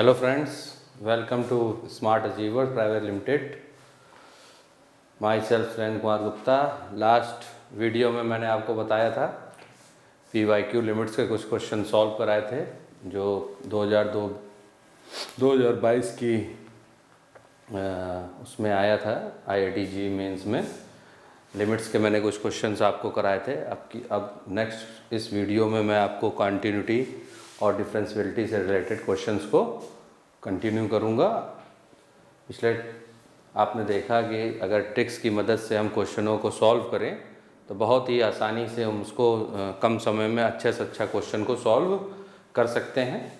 Hello friends, welcome to Smart Achievers Private Limited. Myself Surendra Kumar Gupta. Last video में मैंने आपको बताया था PYQ लिमिट्स के कुछ क्वेश्चन सॉल्व कराए थे जो 2022 की उसमें आया था IIT JEE मेंस में। लिमिट्स के मैंने कुछ क्वेश्चंस आपको कराए थे। अब नेक्स्ट इस वीडियो में मैं आपको कंटिन्यूटी और डिफरेंशियलिटी से रिलेटेड क्वेश्चंस को कंटिन्यू करूंगा। पिछले आपने देखा कि अगर ट्रिक्स की मदद से हम क्वेश्चनों को सॉल्व करें तो बहुत ही आसानी से हम उसको कम समय में अच्छे से अच्छा क्वेश्चन को सॉल्व कर सकते हैं।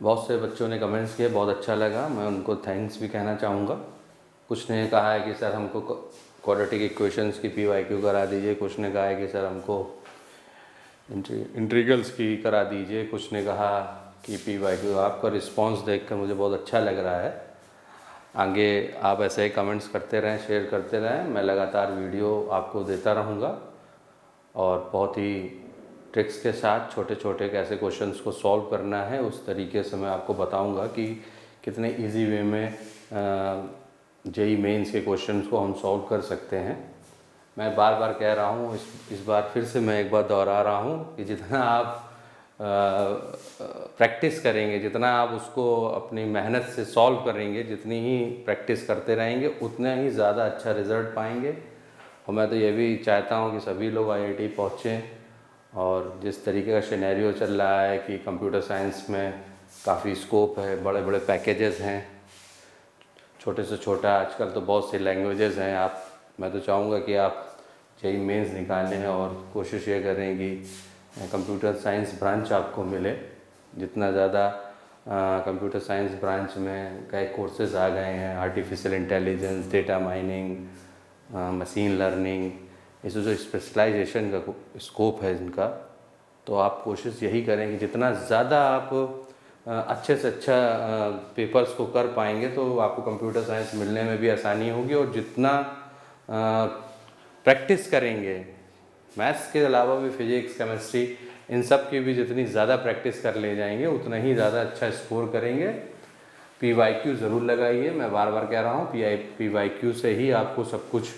बहुत से बच्चों ने कमेंट्स किए, बहुत अच्छा लगा, मैं उनको थैंक्स भी कहना चाहूँगा। कुछ ने कहा है कि सर हमको क्वाड्रेटिक इक्वेशंस की PYQ करा दीजिए, कुछ ने कहा है कि सर हमको इंटीग्रल्स की करा दीजिए, कुछ ने कहा कि PYQ। आपका रिस्पांस देखकर मुझे बहुत अच्छा लग रहा है। आगे आप ऐसे ही कमेंट्स करते रहें, शेयर करते रहें, मैं लगातार वीडियो आपको देता रहूँगा और बहुत ही ट्रिक्स के साथ छोटे छोटे कैसे क्वेश्चंस को सॉल्व करना है उस तरीके से मैं आपको बताऊँगा कि कितने ईजी वे में JEE मेंस के क्वेश्चंस को हम सॉल्व कर सकते हैं। मैं बार बार कह रहा हूँ, इस बार फिर से मैं एक बार दोहरा रहा हूँ कि जितना आप प्रैक्टिस करेंगे, जितना आप उसको अपनी मेहनत से सॉल्व करेंगे, जितनी ही प्रैक्टिस करते रहेंगे उतना ही ज़्यादा अच्छा रिज़ल्ट पाएंगे। और मैं तो ये भी चाहता हूँ कि सभी लोग IIT पहुँचें। और जिस तरीके का सिनेरियो चल रहा है कि कंप्यूटर साइंस में काफ़ी स्कोप है, बड़े बड़े पैकेजेस हैं, छोटे से छोटा आजकल तो बहुत सी लैंग्वेजेस हैं। मैं तो चाहूँगा कि आप JEE मेंस निकालें और कोशिश ये करें कि कंप्यूटर साइंस ब्रांच आपको मिले। जितना ज़्यादा कंप्यूटर साइंस ब्रांच में कई कोर्सेज आ गए हैं, artificial intelligence, data mining, machine learning, इस जो स्पेशलाइजेशन का स्कोप है इनका, तो आप कोशिश यही करें कि जितना ज़्यादा आप अच्छे से अच्छा पेपर्स को कर पाएंगे तो आपको कंप्यूटर साइंस मिलने में भी आसानी होगी। और जितना प्रैक्टिस करेंगे, मैथ्स के अलावा भी फिजिक्स, केमिस्ट्री, इन सब की भी जितनी ज़्यादा प्रैक्टिस कर ले जाएंगे उतना ही ज़्यादा अच्छा स्कोर करेंगे। PYQ ज़रूर लगाइए, मैं बार बार कह रहा हूँ, PYQ से ही आपको सब कुछ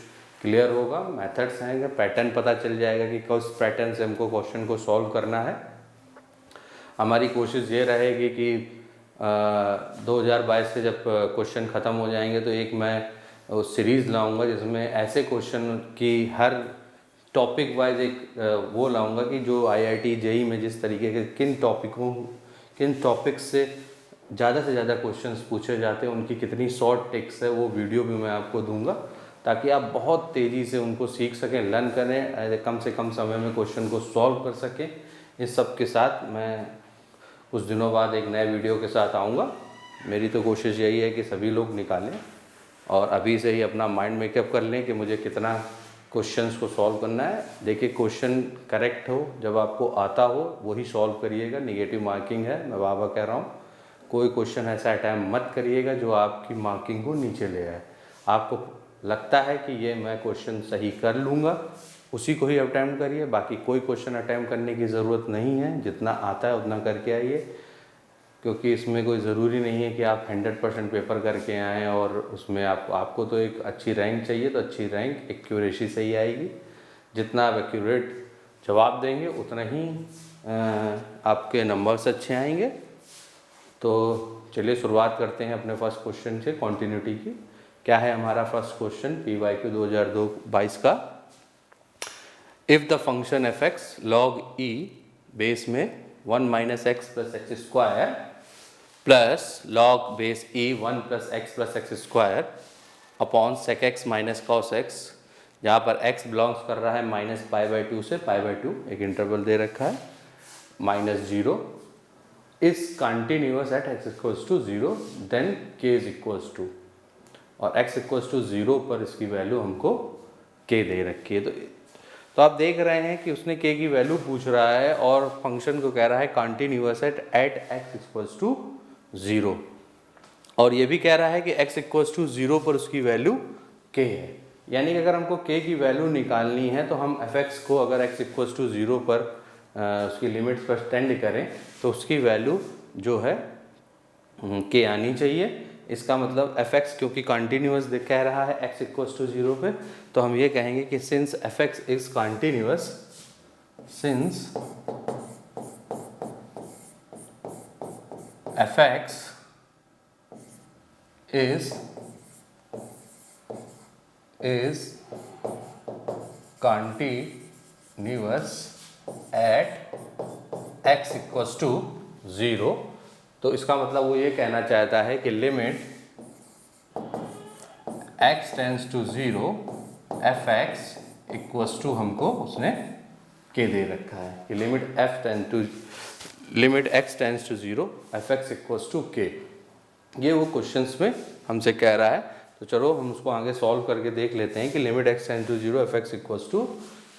क्लियर होगा। मेथड्स आएंगे, पैटर्न पता चल जाएगा कि किस पैटर्न से हमको क्वेश्चन को सॉल्व करना है। हमारी कोशिश ये रहेगी कि 2022 से जब क्वेश्चन ख़त्म हो जाएंगे तो एक मैं उस सीरीज़ लाऊंगा जिसमें ऐसे क्वेश्चन की हर टॉपिक वाइज एक वो लाऊंगा कि जो IIT JEE में जिस तरीके के किन टॉपिक्स से ज़्यादा क्वेश्चंस पूछे जाते हैं, उनकी कितनी शॉर्ट टिप्स है, वो वीडियो भी मैं आपको दूंगा ताकि आप बहुत तेज़ी से उनको सीख सकें, लर्न करें, कम से कम समय में क्वेश्चन को सॉल्व कर सकें। इस सब के साथ मैं कुछ दिनों बाद एक नए वीडियो के साथ आऊँगा। मेरी तो कोशिश यही है कि सभी लोग निकालें और अभी से ही अपना माइंड मेकअप कर लें कि मुझे कितना क्वेश्चंस को सॉल्व करना है। देखिए, क्वेश्चन करेक्ट हो, जब आपको आता हो वही सॉल्व करिएगा। निगेटिव मार्किंग है, मैं बार बार कह रहा हूँ, कोई क्वेश्चन ऐसा अटैम्प्ट मत करिएगा जो आपकी मार्किंग को नीचे ले आए। आपको लगता है कि ये मैं क्वेश्चन सही कर लूँगा, उसी को ही अटैम्प्ट करिए। बाकी कोई क्वेश्चन अटैम्प्ट करने की ज़रूरत नहीं है, जितना आता है उतना करके आइए, क्योंकि इसमें कोई ज़रूरी नहीं है कि आप 100% पेपर करके आएँ और उसमें आपको तो एक अच्छी रैंक चाहिए, तो अच्छी रैंक एक्यूरेसी से ही आएगी। जितना आप एक्यूरेट जवाब देंगे उतना ही आपके नंबर्स अच्छे आएंगे। तो चलिए शुरुआत करते हैं अपने फर्स्ट क्वेश्चन से, कॉन्टिन्यूटी की। क्या है हमारा फर्स्ट क्वेश्चन PYQ 2022 का? If the function fx log e base में 1 - x + x² plus log base e 1 + x + x² upon sec x - cos x, जहाँ पर x बिलोंग्स कर रहा है -π/2 से π/2, एक इंटरवल दे रखा है, -0 is continuous at x = 0, then k = 2, और x = 0 पर इसकी वैल्यू हमको k दे रखी है। तो आप देख रहे हैं कि उसने k की वैल्यू पूछ रहा है और फंक्शन को कह रहा है कंटिन्यूअस एट x = 0, और ये भी कह रहा है कि x = 0 पर उसकी वैल्यू k है। यानी कि अगर हमको k की वैल्यू निकालनी है तो हम fx को अगर x = 0 पर उसकी लिमिट्स पर स्टैंड करें तो उसकी वैल्यू जो है के आनी चाहिए। इसका मतलब एफ एक्स क्योंकि कंटिन्यूस कह रहा है एक्स इक्वल्स टू 0 पे, तो हम ये कहेंगे कि since f x is continuous, since f x is continuous at x equals to 0, तो इसका मतलब वो ये कहना चाहता है कि limit x tends to 0 f x equals to, हमको उसने के दे रखा है कि limit x tends to 0 f x equals to k, ये वो क्वेश्चंस में हमसे कह रहा है। तो चलो हम उसको आगे सॉल्व करके देख लेते हैं कि limit x tends to 0 f x equals to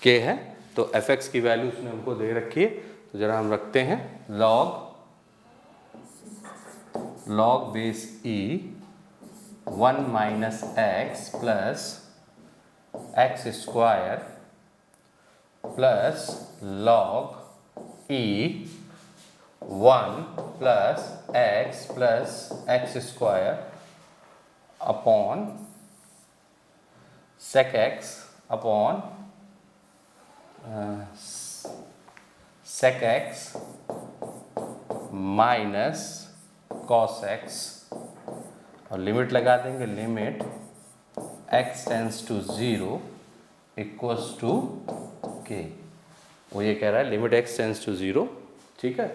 k है। तो एफ एक्स की वैल्यू उसने हमको दे रखी है, तो जरा हम रखते हैं log base e 1 minus x plus x square plus log e 1 plus x square upon sec x upon sec x minus cos x, और लिमिट लगा देंगे limit x tends to 0 equals to k. वो ये कह रहा है limit x tends to 0, ठीक है,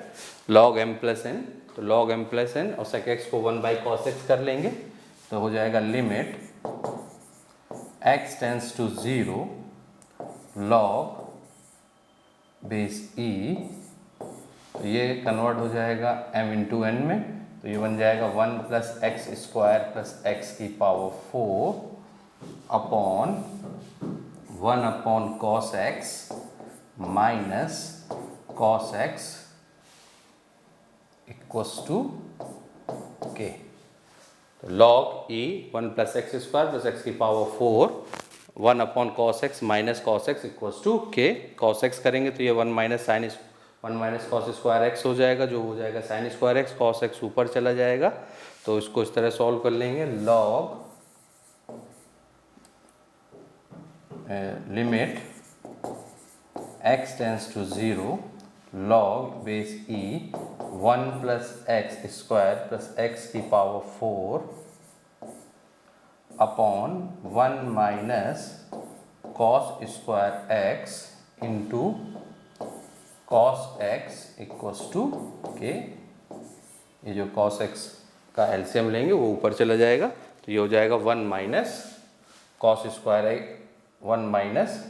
log m प्लस n, तो log m प्लस n और sec x को 1 बाई cos x कर लेंगे, तो हो जाएगा limit x tends to 0 log base e, तो ये कन्वर्ट हो जाएगा m इंटू n में, तो ये बन जाएगा 1 plus x square plus x की power 4 upon 1 upon cos x minus cos x equals to k. तो log e 1 plus x square plus x की power 4 1 upon cos x minus cos x equals to k. Cos x करेंगे तो ये 1 minus cos square x हो जाएगा, जो हो जाएगा sign square x, cos x ऊपर चला जाएगा, तो इसको इस तरह सॉल्व कर लेंगे। Log limit x tends to 0 log base e 1 plus x square plus x की power 4 upon 1 minus cos square x into cos x equals to k. ये जो cos x का एलसीएम लेंगे वो ऊपर चला जाएगा, तो ये हो जाएगा 1 माइनस कॉस स्क्वायर 1 माइनस,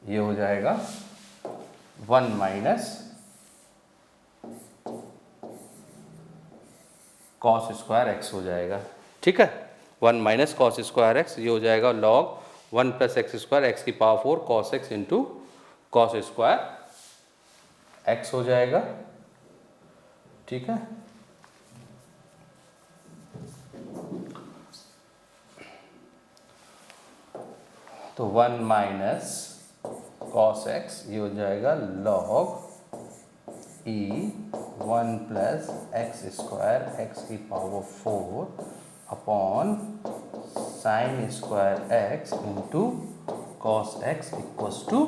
ये हो जाएगा 1 माइनस कॉस स्क्वायर एक्स हो जाएगा, ठीक है, 1 माइनस कॉस स्क्वायर एक्स, ये हो जाएगा log 1 plus x square x की power 4 cos x into cos square x हो जाएगा, ठीक है। तो 1 माइनस कॉस एक्स, ये हो जाएगा log e 1 plus x square x की power 4 upon sine square x into cos x equals to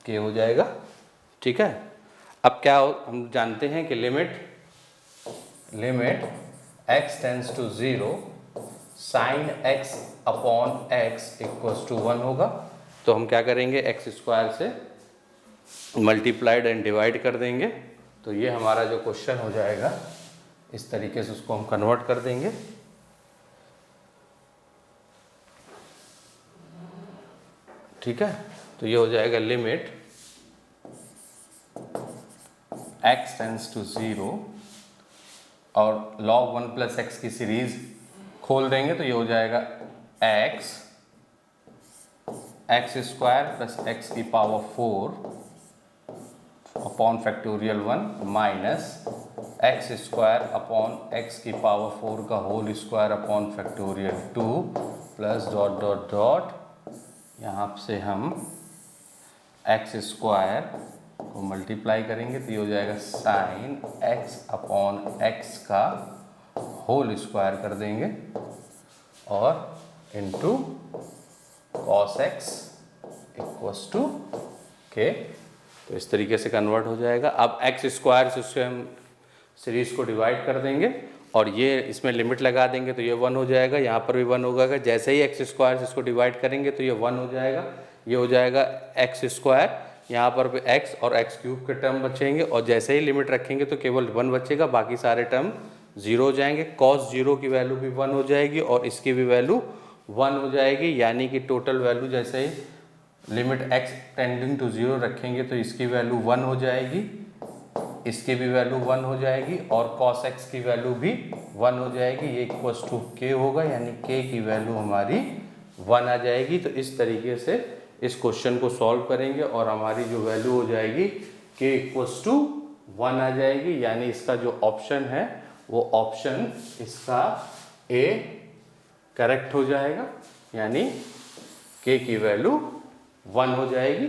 के हो जाएगा, ठीक है। अब क्या हम जानते हैं कि limit x tends to 0 sine x upon x equals to 1 होगा, तो हम क्या करेंगे x स्क्वायर से मल्टीप्लाइड एंड डिवाइड कर देंगे, तो ये हमारा जो क्वेश्चन हो जाएगा इस तरीके से उसको हम कन्वर्ट कर देंगे। ठीक है, तो ये हो जाएगा लिमिट x टेंस टू 0 और log 1 प्लस एक्स की सीरीज खोल देंगे, तो ये हो जाएगा एक्स स्क्वायर प्लस एक्स की power 4 upon factorial 1 minus x square upon x की पावर 4 का whole square upon factorial 2 plus dot dot dot, यहाँ से हम एक्स स्क्वायर को मल्टीप्लाई करेंगे, तो ये हो जाएगा साइन एक्स अपॉन एक्स का होल स्क्वायर कर देंगे और into cos x equals to k. तो इस तरीके से कन्वर्ट हो जाएगा। अब एक्स स्क्वायर से उससे हम सीरीज को डिवाइड कर देंगे और ये इसमें लिमिट लगा देंगे तो ये 1 हो जाएगा, यहाँ पर भी 1 होगा। जैसे ही एक्स स्क्वायर से इसको डिवाइड करेंगे तो ये 1 हो जाएगा, ये हो जाएगा एक्स स्क्वायर, यहाँ पर भी एक्स और एक्स क्यूब के टर्म बचेंगे और जैसे ही लिमिट रखेंगे तो केवल 1 बचेगा, बाकी सारे टर्म 0 हो जाएंगे। cos 0 की वैल्यू भी 1 हो जाएगी और इसकी भी वैल्यू 1 हो जाएगी, यानी कि टोटल वैल्यू जैसे ही लिमिट x टेंडिंग टू 0 रखेंगे तो इसकी वैल्यू 1 हो जाएगी, इसकी भी वैल्यू 1 हो जाएगी और cos x की वैल्यू भी 1 हो जाएगी। ये इक्वल्स टू k होगा, यानी k की वैल्यू हमारी 1 आ जाएगी। तो इस तरीके से इस क्वेश्चन को सॉल्व करेंगे और हमारी जो वैल्यू हो जाएगी k इक्वल्स टू 1 आ जाएगी, यानी इसका जो ऑप्शन है वो ऑप्शन इसका A करेक्ट हो जाएगा, यानी k की वैल्यू 1 हो जाएगी।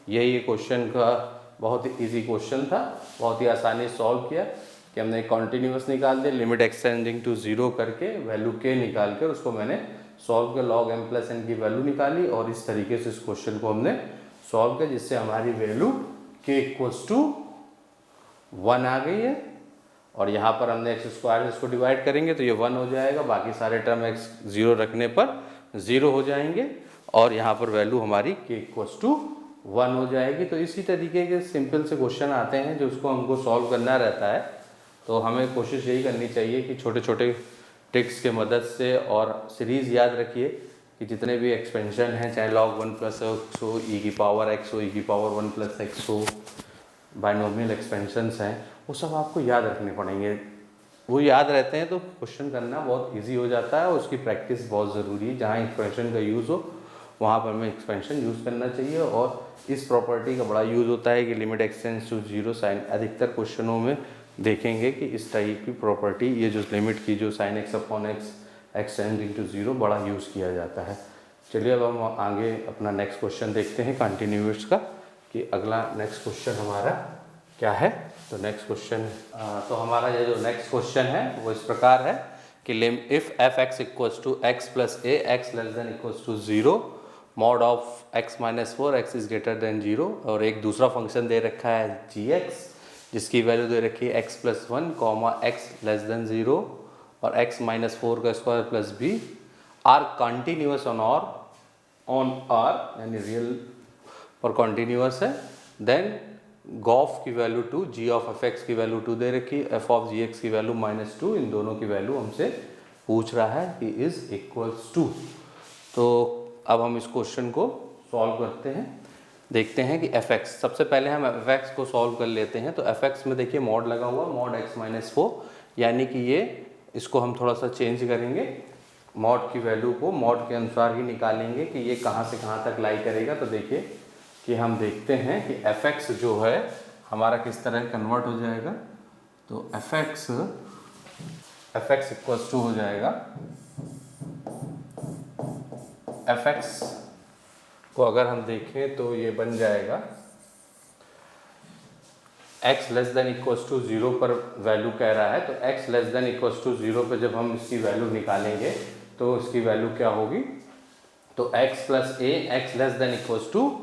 यही क्वेश्चन का बहुत ही इजी क्वेश्चन था, बहुत ही आसानी से सॉल्व किया कि हमने कॉन्टिन्यूस निकाल दिया, लिमिट एक्सटेंडिंग टू 0 करके वैल्यू k निकाल कर उसको मैंने सॉल्व किया, log m प्लस n की वैल्यू निकाली और इस तरीके से इस क्वेश्चन को हमने सॉल्व किया, जिससे हमारी वैल्यू k इक्वल्स टू 1 आ गई है। और यहाँ पर हमने एक्स स्क्वायर इसको डिवाइड करेंगे तो ये 1 हो जाएगा, बाकी सारे टर्म x 0 रखने पर 0 हो जाएंगे और यहाँ पर वैल्यू हमारी k इक्वल्स टू 1 हो जाएगी। तो इसी तरीके के सिंपल से क्वेश्चन आते हैं जो उसको हमको सॉल्व करना रहता है। तो हमें कोशिश यही करनी चाहिए कि छोटे छोटे ट्रिक्स के मदद से, और सीरीज़ याद रखिए कि जितने भी एक्सपेंशन हैं, चाहे log 1 प्लस x हो, e की पावर x हो, e की पावर 1 प्लस x हो, बाइनोमियल एक्सपेंशंस हैं, वो सब आपको याद रखने पड़ेंगे। वो याद रहते हैं तो क्वेश्चन करना बहुत इजी हो जाता है और उसकी प्रैक्टिस बहुत ज़रूरी है। जहाँ एक्सपेंशन का यूज़ हो वहाँ पर हमें एक्सपेंशन यूज़ करना चाहिए और इस प्रॉपर्टी का बड़ा यूज़ होता है कि लिमिट एक्सटेंड्स टू 0 साइन। अधिकतर क्वेश्चनों में देखेंगे कि इस टाइप की प्रॉपर्टी, ये जो लिमिट की जो sine x upon x extending to 0 बड़ा यूज़ किया जाता है। चलिए अब हम आगे अपना नेक्स्ट क्वेश्चन देखते हैं कंटिन्यूअस का, कि अगला नेक्स्ट क्वेश्चन हमारा क्या है। तो नेक्स्ट क्वेश्चन, तो हमारा ये जो नेक्स्ट क्वेश्चन है वो इस प्रकार है कि if f x equals to x plus a x less than equals to 0 mod of x minus 4 x is greater than 0, और एक दूसरा फंक्शन दे रखा है gx जिसकी वैल्यू दे रखी है x plus 1 comma x less than 0 और x माइनस 4 का square plus b are continuous on R, यानी रियल और कॉन्टीन्यूअस है। देन गॉफ की value 2, g of f x की वैल्यू 2 दे रखी, एफ ऑफ जी एक्स की वैल्यू -2, इन दोनों की वैल्यू हमसे पूछ रहा है कि इज इक्वल्स टू। तो अब हम इस क्वेश्चन को सॉल्व करते हैं, देखते हैं कि एफ एक्स, सबसे पहले हम एफ एक्स को सॉल्व कर लेते हैं। तो एफ एक्स में देखिए मॉड लगा हुआ, मॉड x माइनस 4, यानी कि ये इसको हम थोड़ा सा चेंज करेंगे, मॉड की वैल्यू को मॉड के अनुसार ही निकालेंगे कि ये कहाँ से कहाँ तक लाई करेगा। तो देखिए कि हम देखते हैं कि एफ एक्स जो है हमारा किस तरह कन्वर्ट हो जाएगा। तो एफ एक्स इक्वल्स टू हो जाएगा, एफ एक्स को अगर हम देखें तो ये बन जाएगा x less than equals to 0 पर वैल्यू कह रहा है, तो x less than equals to 0 पर जब हम इसकी वैल्यू निकालेंगे तो इसकी वैल्यू क्या होगी। तो x plus a x less than equals to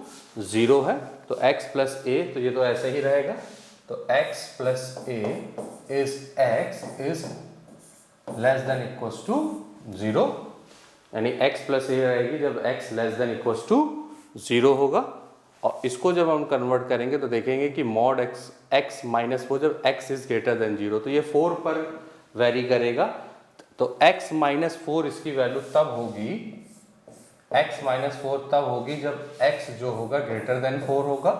0 है, तो x प्लस ए, तो ये तो ऐसे ही रहेगा। तो x plus a is x is less than equals to 0, यानी x प्लस ए रहेगी जब x less than equals to 0 होगा। और इसको जब हम कन्वर्ट करेंगे तो देखेंगे कि मॉड x माइनस 4 जब x इज ग्रेटर देन 0, तो ये 4 पर वेरी करेगा। तो x माइनस 4 इसकी वैल्यू तब होगी, x माइनस 4 तब होगी जब x जो होगा ग्रेटर देन 4 होगा,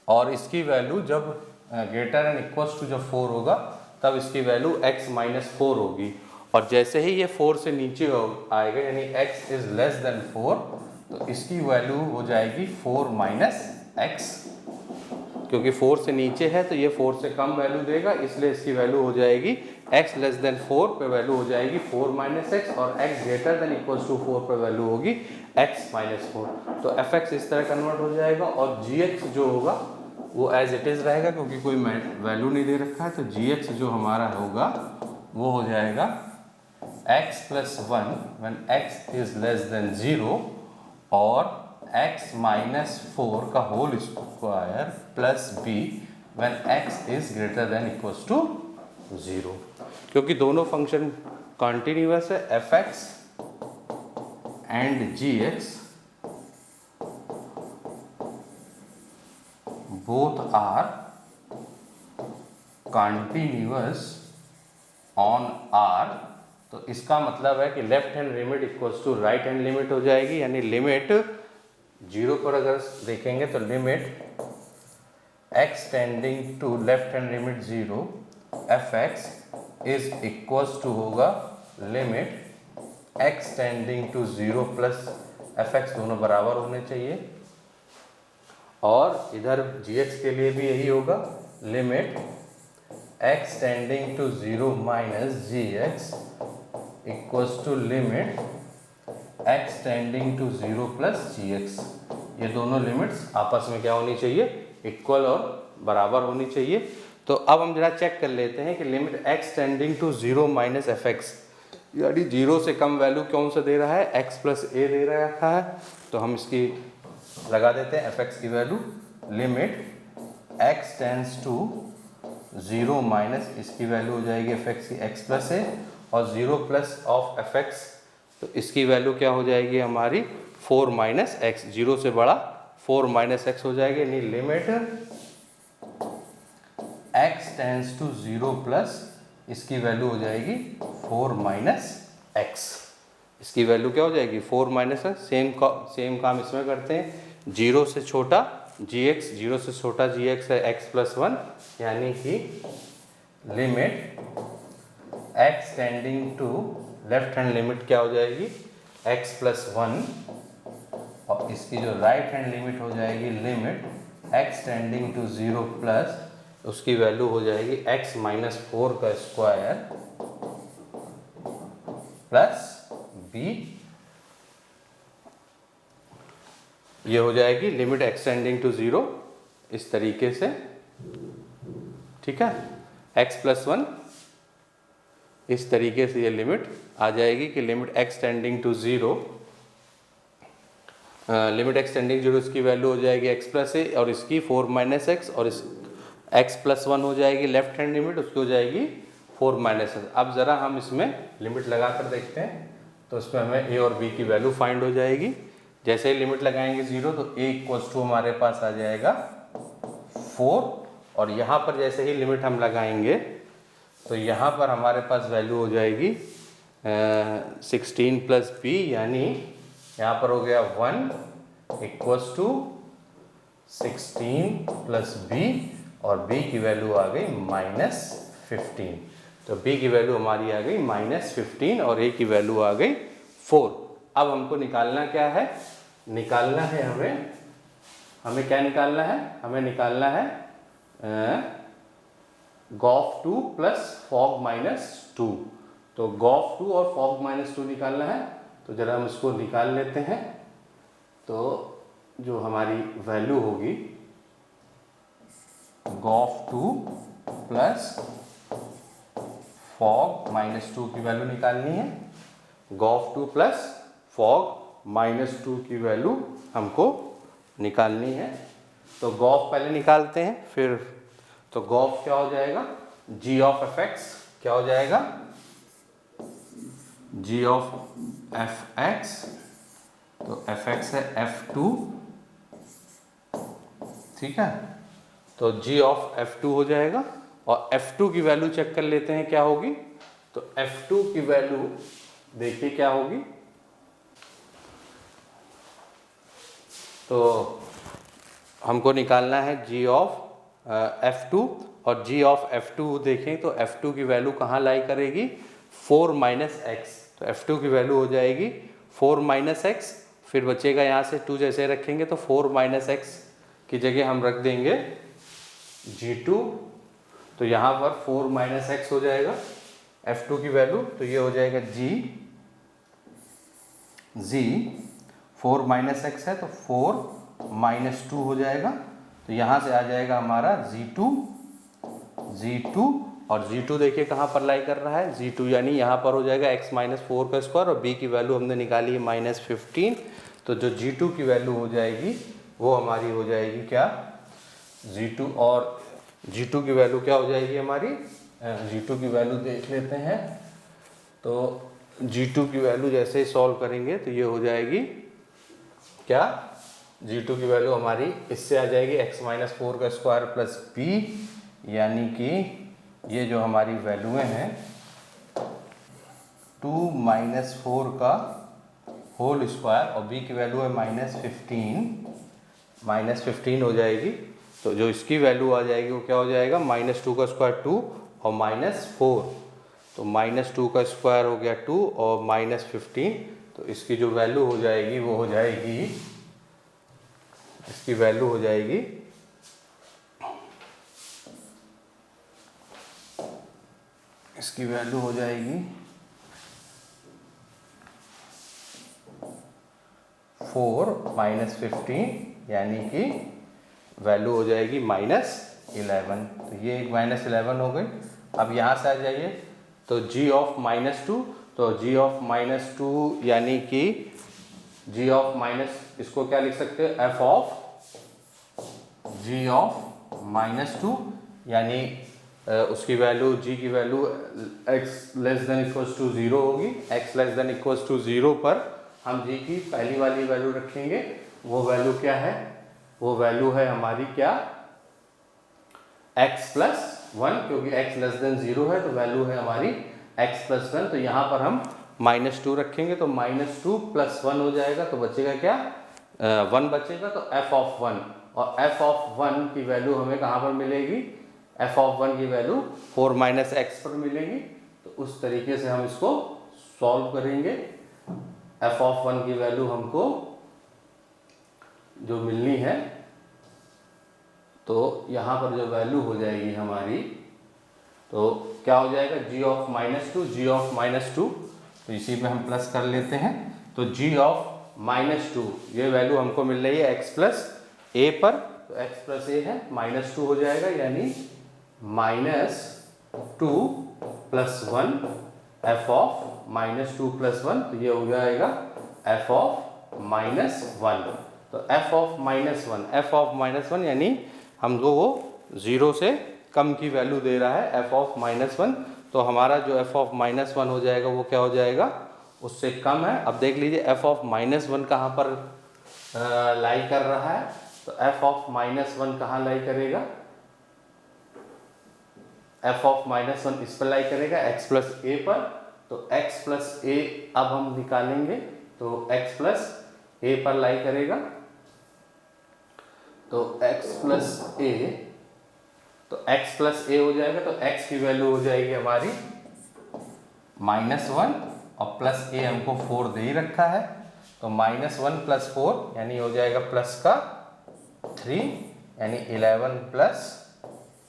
और इसकी वैल्यू जब ग्रेटर देन इक्वल्स टू जब 4 होगा तब इसकी वैल्यू x माइनस 4 होगी। और जैसे ही ये 4 से नीचे आएगा, यानी x इज लेस देन 4, तो इसकी वैल्यू हो जाएगी 4 माइनस x, क्योंकि 4 से नीचे है तो ये 4 से कम वैल्यू देगा, इसलिए इसकी वैल्यू हो जाएगी x लेस देन 4 पे वैल्यू हो जाएगी 4 माइनस x, और x greater than equals to 4 पे वैल्यू होगी x माइनस 4। तो एफ एक्स इस तरह कन्वर्ट हो जाएगा, और जी एक्स जो होगा वो एज इट इज़ रहेगा क्योंकि कोई वैल्यू नहीं दे रखा है। तो जी एक्स जो हमारा होगा वो हो जाएगा x + 1 when x is less than 0 और x - 4 का whole square plus b when x is greater than equals to 0। क्योंकि दोनों फंक्शन कॉन्टिन्यूअस है, fx and gx both are continuous on R। तो इसका मतलब है कि left hand limit equals to right hand limit हो जाएगी, यानी लिमिट 0 पर अगर देखेंगे तो limit x tending to left hand limit 0 fx is equals to होगा limit x tending to 0 plus fx, दोनों बराबर होने चाहिए। और इधर gx के लिए भी यही होगा, limit x tending to 0 minus gx equals to limit x tending to 0 plus gx। ये दोनों लिमिट्स आपस में क्या होनी चाहिए, इक्वल और बराबर होनी चाहिए। तो अब हम जरा चेक कर लेते हैं कि limit x tending to 0 minus fx, यानी 0 से कम वैल्यू कौन सा दे रहा है, x प्लस a दे रखा है। तो हम इसकी लगा देते हैं fx की value, limit x tends to 0 minus इसकी वैल्यू हो जाएगी fx की x प्लस a, और 0 प्लस ऑफ fx तो इसकी वैल्यू क्या हो जाएगी हमारी 4 माइनस एक्स, 0 से बड़ा 4 माइनस एक्स हो जाएगी, यानी limit x tends to 0 plus इसकी वैल्यू हो जाएगी 4 माइनस एक्स। इसकी वैल्यू क्या हो जाएगी 4 माइनस एक्स। सेम काम इसमें करते हैं, 0 से छोटा gx, 0 से छोटा gx है x प्लस 1, यानी कि limit x tending to left hand limit क्या हो जाएगी x प्लस 1, और इसकी जो राइट हैंड लिमिट हो जाएगी limit x tending to 0 plus उसकी वैल्यू हो जाएगी x माइनस 4 का स्क्वायर प्लस b, ये हो जाएगी लिमिट x टेंडिंग टू 0 इस तरीके से, ठीक है। x प्लस 1 इस तरीके से ये लिमिट आ जाएगी कि limit x tending to 0, limit x tending 0 इसकी वैल्यू हो जाएगी x प्लस a और इसकी 4 माइनस एक्स, और इस x प्लस 1 हो जाएगी लेफ्ट हैंड लिमिट, उसकी हो जाएगी 4 माइनस एक्स। अब ज़रा हम इसमें लिमिट लगा कर देखते हैं, तो इसमें हमें a और b की वैल्यू फाइंड हो जाएगी। जैसे ही लिमिट लगाएंगे 0 तो a इक्वल्स टू हमारे पास आ जाएगा 4, और यहाँ पर जैसे ही लिमिट हम लगाएंगे तो यहाँ पर हमारे पास वैल्यू हो जाएगी 16 प्लस b, यानी यहाँ पर हो गया 1 इक्वल्स टू 16 प्लस b, और b की वैल्यू आ गई -15। तो b की वैल्यू हमारी आ गई -15 और a की वैल्यू आ गई 4। अब हमको निकालना क्या है, निकालना है हमें क्या निकालना है, हमें निकालना है गॉफ 2 प्लस फॉग -2। तो गॉफ 2 और फॉग -2 निकालना है, तो जरा हम इसको निकाल लेते हैं। तो जो हमारी वैल्यू होगी गॉफ 2 प्लस फॉग -2 की वैल्यू निकालनी है। गॉफ 2 प्लस फॉग -2 की वैल्यू हमको निकालनी है। तो गॉफ पहले निकालते हैं, फिर तो गॉफ क्या हो जाएगा, g ऑफ fx क्या हो जाएगा, g ऑफ fx, तो fx है f2, ठीक है। तो g ऑफ f2 हो जाएगा, और f2 की वैल्यू चेक कर लेते हैं क्या होगी। तो f2 की वैल्यू देखिए क्या होगी, तो हमको निकालना है g ऑफ f2, और g ऑफ f2 देखें तो f2 की वैल्यू कहाँ लाई करेगी 4 माइनस एक्स। तो f2 की वैल्यू हो जाएगी 4 माइनस एक्स, फिर बचेगा यहाँ से 2 जैसे रखेंगे तो 4 माइनस एक्स की जगह हम रख देंगे g2, तो यहाँ पर 4 माइनस एक्स हो जाएगा f2 की वैल्यू। तो ये हो जाएगा g 4 माइनस एक्स है तो 4 - 2 हो जाएगा। तो यहाँ से आ जाएगा हमारा g2 और g2 देखिए कहाँ पर लाई कर रहा है, g2 यानी यहाँ पर हो जाएगा x माइनस 4 का स्क्वायर और b की वैल्यू हमने निकाली है -15। तो जो g2 की वैल्यू हो जाएगी वो हमारी हो जाएगी क्या, g2 और g2 की वैल्यू क्या हो जाएगी हमारी, g2 की वैल्यू देख लेते हैं। तो g2 की वैल्यू जैसे ही सॉल्व करेंगे तो ये हो जाएगी क्या, g2 की वैल्यू हमारी इससे आ जाएगी x माइनस 4 का स्क्वायर प्लस b, यानी कि ये जो हमारी वैल्यूएं हैं 2 माइनस 4 का होल स्क्वायर और b की वैल्यू है -15 हो जाएगी। तो जो इसकी वैल्यू आ जाएगी वो क्या हो जाएगा, -2 का स्क्वायर 2 और -4, तो -2 का स्क्वायर हो गया 2 और -15, तो इसकी जो वैल्यू हो जाएगी वो हो जाएगी, इसकी वैल्यू हो जाएगी इसकी वैल्यू हो जाएगी 4 -15, यानी कि वैल्यू हो जाएगी -11। तो ये एक -11 हो गई। अब यहाँ से आ जाइए तो g ऑफ -2, तो g ऑफ -2 यानी कि g ऑफ माइनस, इसको क्या लिख सकते हैं, f ऑफ g ऑफ -2, यानी उसकी वैल्यू g की value x less than equals to 0 होगी। x less than equals to 0 पर हम g की पहली वाली वैल्यू रखेंगे, वो वैल्यू क्या है, वो वैल्यू है हमारी क्या, x प्लस 1, क्योंकि x लेस देन 0 है तो वैल्यू है हमारी x प्लस 1। तो यहाँ पर हम -2 रखेंगे तो -2 प्लस 1 हो जाएगा, तो बचेगा क्या, 1 बचेगा। तो f ऑफ 1, और f ऑफ 1 की वैल्यू हमें कहाँ पर मिलेगी, f ऑफ 1 की वैल्यू 4 माइनस x पर मिलेगी। तो उस तरीके से हम इसको सॉल्व करेंगे। f ऑफ 1 की वैल्यू हमको जो मिलनी है, तो यहाँ पर जो वैल्यू हो जाएगी हमारी, तो क्या हो जाएगा, g ऑफ -2, तो इसी पे हम प्लस कर लेते हैं। तो g ऑफ -2 ये वैल्यू हमको मिल रही है x प्लस a पर, तो x प्लस a है, -2 हो जाएगा, यानी -2 प्लस 1 f ऑफ -2 प्लस 1, तो ये हो जाएगा f ऑफ -1। तो f ऑफ -1 यानी हमको वो 0 से कम की वैल्यू दे रहा है, f ऑफ -1। तो हमारा जो f ऑफ -1 हो जाएगा वो क्या हो जाएगा, उससे कम है। अब देख लीजिए f ऑफ -1 कहाँ पर लाई कर रहा है, तो f ऑफ -1 कहाँ लाई करेगा, f ऑफ -1 इस पर लाई करेगा x प्लस a पर। तो x प्लस a अब हम निकालेंगे, तो x प्लस a पर लाई करेगा, तो x प्लस a हो जाएगा। तो x की वैल्यू हो जाएगी हमारी -1 और प्लस a हमको 4 दे ही रखा है, तो -1 प्लस 4 यानी हो जाएगा प्लस का 3, यानी 11 प्लस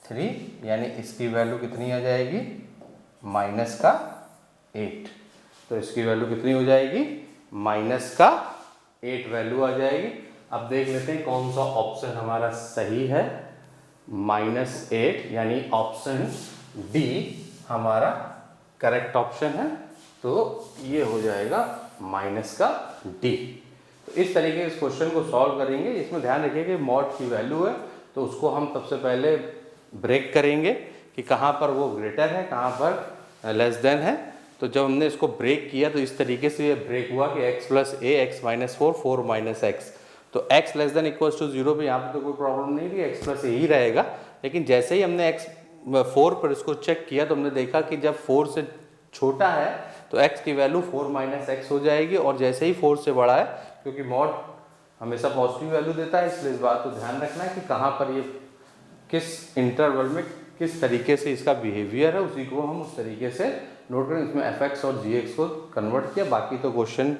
3, यानी इसकी वैल्यू कितनी आ जाएगी, माइनस का 8। तो इसकी वैल्यू कितनी हो जाएगी, माइनस का 8 वैल्यू आ जाएगी। अब देख लेते हैं कौन सा ऑप्शन हमारा सही है, -8, यानी ऑप्शन डी हमारा करेक्ट ऑप्शन है। तो ये हो जाएगा माइनस का डी। तो इस तरीके से इस क्वेश्चन को सॉल्व करेंगे। इसमें ध्यान रखिए कि मॉड की वैल्यू है, तो उसको हम सबसे पहले ब्रेक करेंगे कि कहाँ पर वो ग्रेटर है, कहाँ पर लेस देन है। तो जब हमने इसको ब्रेक किया तो इस तरीके से ये ब्रेक हुआ कि x plus a, x minus 4 minus x। तो x less than equals to 0 पे यहाँ पर तो कोई प्रॉब्लम नहीं थी, x प्लस a ही रहेगा। लेकिन जैसे ही हमने x 4 पर इसको चेक किया तो हमने देखा कि जब 4 से छोटा है तो x की वैल्यू 4 माइनस x हो जाएगी, और जैसे ही 4 से बड़ा है, क्योंकि मॉड हमेशा पॉजिटिव वैल्यू देता है, इसलिए इस बात को ध्यान रखना है कि कहाँ पर ये किस इंटरवल में किस तरीके से इसका बिहेवियर है, उसी को हम उस तरीके से नोट करें। इसमें fx और gx को कन्वर्ट किया, बाकी तो क्वेश्चन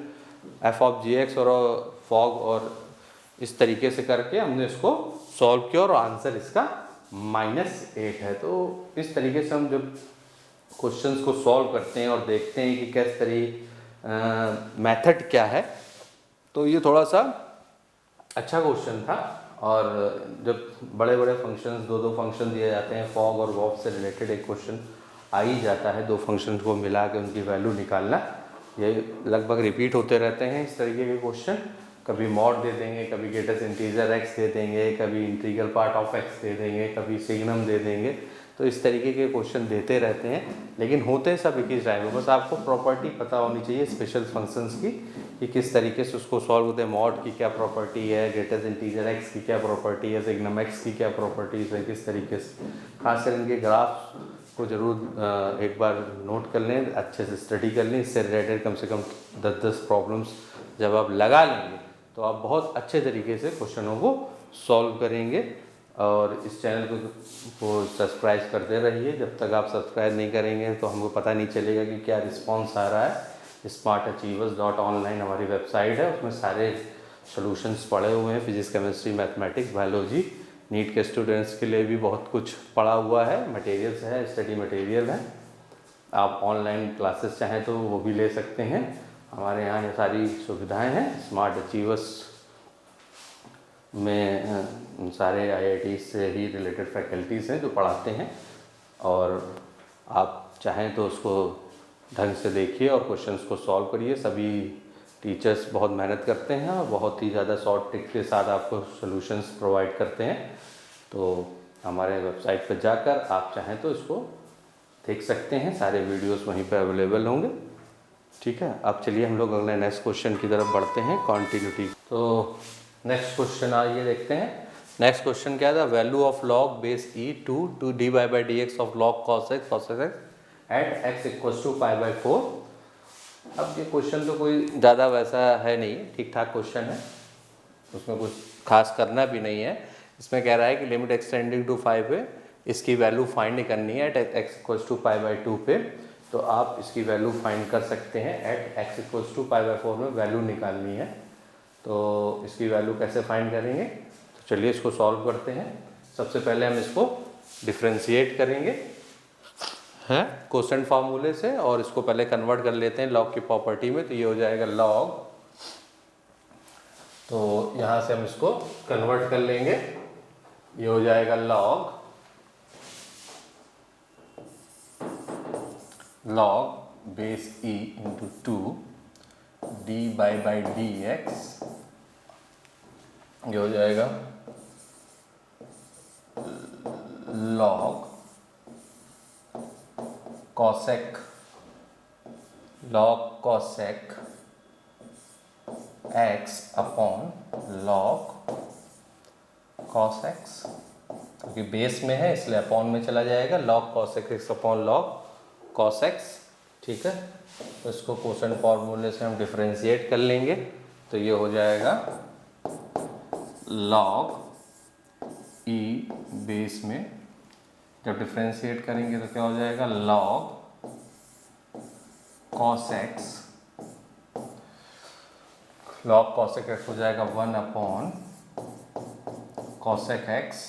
f ऑफ gx और फॉग और इस तरीके से करके हमने इसको सॉल्व किया और आंसर इसका -8 है। तो इस तरीके से हम जब क्वेश्चंस को सॉल्व करते हैं और देखते हैं कि किस तरह मेथड क्या है, तो ये थोड़ा सा अच्छा क्वेश्चन था और जब बड़े बड़े फंक्शंस, दो फंक्शन दिए जाते हैं, फॉग और वॉफ से रिलेटेड एक क्वेश्चन आ ही जाता है, दो फंक्शन को मिला के उनकी वैल्यू निकालना। ये लगभग रिपीट होते रहते हैं इस तरीके के क्वेश्चन। कभी मॉड दे देंगे, कभी ग्रेटेस्ट इंटीजर एक्स दे देंगे, कभी इंटीग्रल पार्ट ऑफ एक्स दे देंगे, कभी सिग्नम दे देंगे। तो इस तरीके के क्वेश्चन देते रहते हैं, लेकिन होते हैं सब एक ही टाइम में। बस आपको प्रॉपर्टी पता होनी चाहिए स्पेशल फंक्शंस की कि किस तरीके से उसको सॉल्व होते हैं। मॉड की क्या प्रॉपर्टी है, ग्रेटेस्ट इंटीजर एक्स की क्या प्रॉपर्टी है, सिग्नम एक्स की क्या प्रॉपर्टीज़ है, किस तरीके से। खासकर इनके ग्राफ को ज़रूर एक बार नोट कर लें, अच्छे से स्टडी कर लें। इससे रिलेटेड कम से कम 10 प्रॉब्लम्स जब आप लगा लेंगे तो आप बहुत अच्छे तरीके से क्वेश्चनों को सॉल्व करेंगे। और इस चैनल को सब्सक्राइब करते रहिए। जब तक आप सब्सक्राइब नहीं करेंगे तो हमको पता नहीं चलेगा कि क्या रिस्पांस आ रहा है। smartachievers.online हमारी वेबसाइट है, उसमें सारे सॉल्यूशंस पड़े हुए हैं। Physics, chemistry, mathematics, biology. NEET के स्टूडेंट्स के लिए भी बहुत कुछ पड़ा हुआ है, मटेरियल्स है, स्टडी मटेरियल है। आप ऑनलाइन क्लासेस चाहें तो वो भी ले सकते हैं। हमारे यहाँ ये सारी सुविधाएं हैं। स्मार्ट अचीवर्स में सारे IIT से ही रिलेटेड फैकल्टीज़ हैं जो पढ़ाते हैं, और आप चाहें तो उसको ढंग से देखिए और क्वेश्चंस को सॉल्व करिए। सभी टीचर्स बहुत मेहनत करते हैं और बहुत ही ज़्यादा शॉर्ट ट्रिक के साथ आपको सॉल्यूशंस प्रोवाइड करते हैं। तो हमारे वेबसाइट पर जाकर आप चाहें तो इसको देख सकते हैं, सारे वीडियोस वहीं पर अवेलेबल होंगे। ठीक है, अब चलिए हम लोग अगले नेक्स्ट क्वेश्चन की तरफ बढ़ते हैं, कॉन्टिन्यूटी। तो नेक्स्ट क्वेश्चन आइए देखते हैं। नेक्स्ट क्वेश्चन क्या था, value of log base e to d y by d x of log cos x at x equals to pi by 4। अब ये क्वेश्चन तो कोई ज़्यादा वैसा है नहीं, ठीक ठाक क्वेश्चन है, उसमें कुछ खास करना भी नहीं है। इसमें कह रहा है कि लिमिट एक्सटेंडिंग टू 5 पे इसकी वैल्यू फाइंड करनी है at x equals to pi by 2 पे। तो आप इसकी वैल्यू फाइंड कर सकते हैं। At x equals to pi by 4 में वैल्यू निकालनी है। तो इसकी वैल्यू कैसे फाइंड करेंगे, तो चलिए इसको सॉल्व करते हैं। सबसे पहले हम इसको डिफ्रेंशिएट करेंगे हैं क्वोशंट फार्मूले से, और इसको पहले कन्वर्ट कर लेते हैं लॉग की प्रॉपर्टी में। तो ये हो जाएगा लॉग, तो यहाँ से हम इसको कन्वर्ट कर लेंगे। ये हो जाएगा log base E into 2 D by d x. ये हो जाएगा log cosec x upon log cos x, क्योंकि बेस में है इसलिए अपॉन में चला जाएगा। Log cosec x upon log cos x, ठीक है। तो इसको क्वोशंट फॉर्मूले से हम डिफरेंशिएट कर लेंगे। तो ये हो जाएगा लॉग ई बेस में, जब डिफरेंशिएट करेंगे तो क्या हो जाएगा, log cos x, log cosec x हो जाएगा 1 upon cosec x.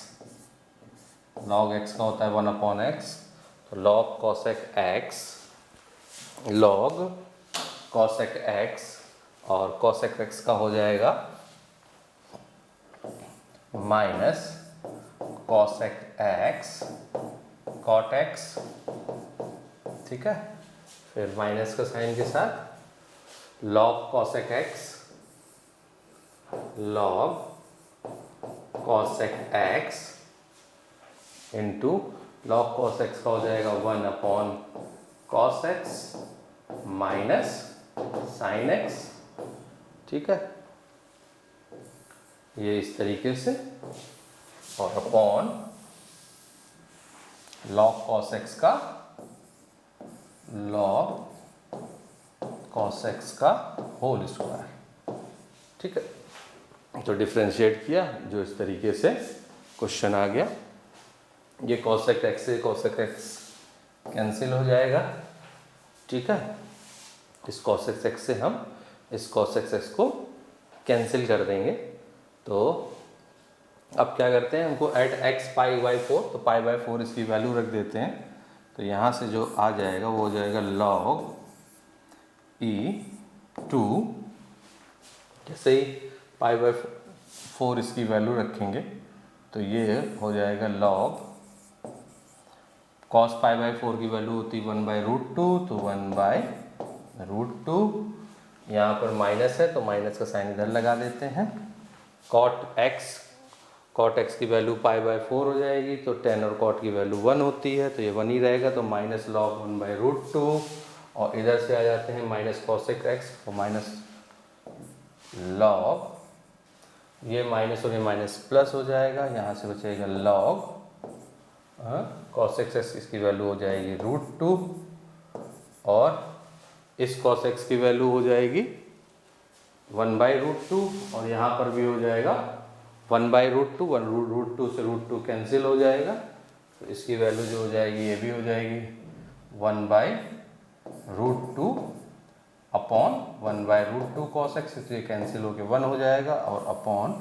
Log x का होता है 1 अपॉन एक्स, तो log cosec x, log cosec x, और कॉसेक एक्स का हो जाएगा minus cosec x cot x, ठीक है। फिर माइनस का साइन के साथ log cosec x, log cosec x into log cos x का हो जाएगा 1 upon cos x minus sine x, ठीक है। ये इस तरीके से, और अपॉन लॉग कॉस एक्स का लॉग कॉस एक्स का होल स्क्वायर, ठीक है। तो डिफ्रेंशिएट किया, जो इस तरीके से क्वेश्चन आ गया। ये कॉसेक एक्स से कॉसेक एक्स कैंसिल हो जाएगा, ठीक है। इस कॉसेक एक्स से हम इस कॉसेक एक्स को कैंसिल कर देंगे। तो अब क्या करते हैं, हमको एट एक्स पाई बाई 4, तो पाई बाई 4 इसकी वैल्यू रख देते हैं। तो यहाँ से जो आ जाएगा वो हो जाएगा लॉग ई 2, जैसे ही पाई बाई 4 इसकी वैल्यू रखेंगे तो ये हो जाएगा log cos पाई बाई 4 की वैल्यू होती है 1/√2, तो 1/√2, यहाँ पर माइनस है तो माइनस का साइन इधर लगा देते हैं। cot x की वैल्यू पाई बाई 4 हो जाएगी, तो tan और cot की वैल्यू 1 होती है तो ये 1 ही रहेगा, तो माइनस log 1/√2, और इधर से आ जाते हैं माइनस cosec x, तो माइनस log, ये माइनस और ये माइनस प्लस हो जाएगा, यहाँ से बचेगा log cosec x, इसकी वैल्यू हो जाएगी √2, और इस cos x की वैल्यू हो जाएगी 1/√2, और यहाँ पर भी हो जाएगा 1/√2, 1√2 से √2 कैंसिल हो जाएगा, तो इसकी वैल्यू जो हो जाएगी ये भी हो जाएगी 1/√2 अपॉन 1/√2 cos x, तो ये कैंसिल होके 1 हो जाएगा, और अपॉन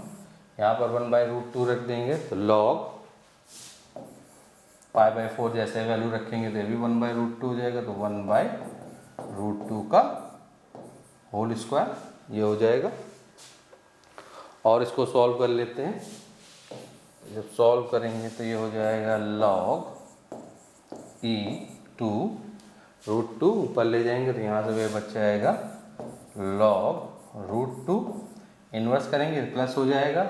यहाँ पर 1/√2 रख देंगे तो log पाई बाई 4 जैसे वैल्यू रखेंगे तो ये भी 1/√2 हो जाएगा, तो 1/√2 का होल स्क्वायर ये हो जाएगा। और इसको सॉल्व कर लेते हैं, जब सॉल्व करेंगे तो ये हो जाएगा log e2√2, ऊपर ले जाएंगे तो यहाँ से वह बच जाएगा log √2, इन्वर्स करेंगे प्लस हो जाएगा,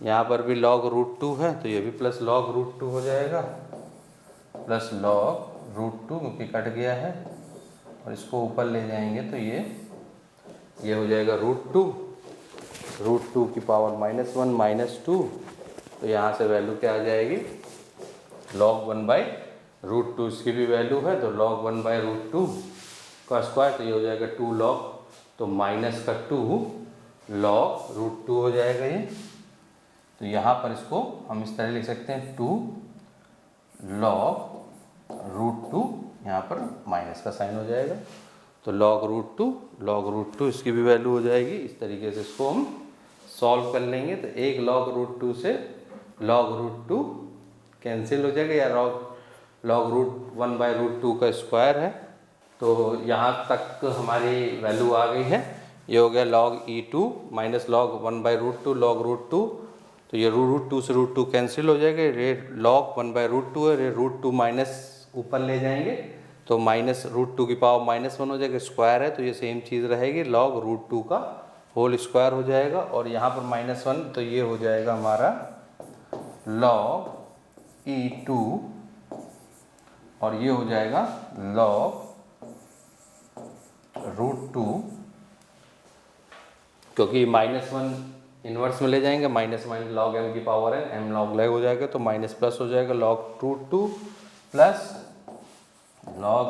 यहाँ पर भी log √2 है तो ये भी प्लस log √2 हो जाएगा, प्लस log √2 क्योंकि कट गया है, और इसको ऊपर ले जाएंगे तो ये हो जाएगा √2 की पावर -1 -2, तो यहाँ से वैल्यू क्या आ जाएगी log 1/√2, इसकी भी वैल्यू है तो log 1/√2 का स्क्वायर, तो ये हो जाएगा 2 log, तो माइनस का 2 log √2 हो जाएगा ये, तो यहाँ पर इसको हम इस तरह लिख सकते हैं 2 log √2, यहाँ पर माइनस का साइन हो जाएगा, तो log √2 इसकी भी वैल्यू हो जाएगी। इस तरीके से इसको हम सॉल्व कर लेंगे, तो एक log √2 से log √2 कैंसिल हो जाएगा, या log 1/√2 का स्क्वायर है, तो यहाँ तक हमारी वैल्यू आ गई है। ये हो गया log e2 minus log 1/√2 log √2, तो ये √2 से √2 कैंसिल हो जाएगा, ये log 1/√2 है, ये √2 माइनस ऊपर ले जाएंगे तो माइनस √2 की पावर -1 हो जाएगा, स्क्वायर है तो ये सेम चीज़ रहेगी, log √2 का होल स्क्वायर हो जाएगा, और यहाँ पर -1 तो ये हो जाएगा हमारा log e2, और ये हो जाएगा log √2, क्योंकि -1 इन्वर्स में ले जाएंगे, माइनस log m की पावर है, m log लैग हो जाएगा तो माइनस प्लस हो जाएगा, log √2 plus log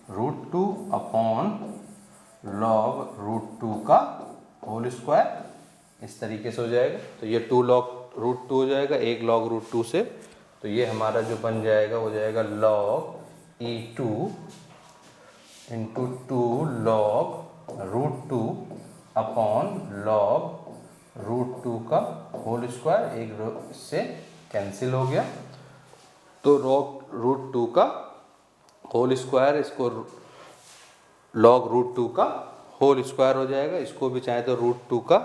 √2 upon log √2 का होल स्क्वायर, इस तरीके से हो जाएगा, तो ये 2 log √2 हो जाएगा, एक log √2 से, तो ये हमारा जो बन जाएगा हो जाएगा log e2 into 2 log √2 upon log √2 का होल स्क्वायर, एक इससे कैंसिल हो गया, तो log √2 का होल स्क्वायर, इसको log √2 का होल स्क्वायर हो जाएगा, इसको भी चाहे तो √2 का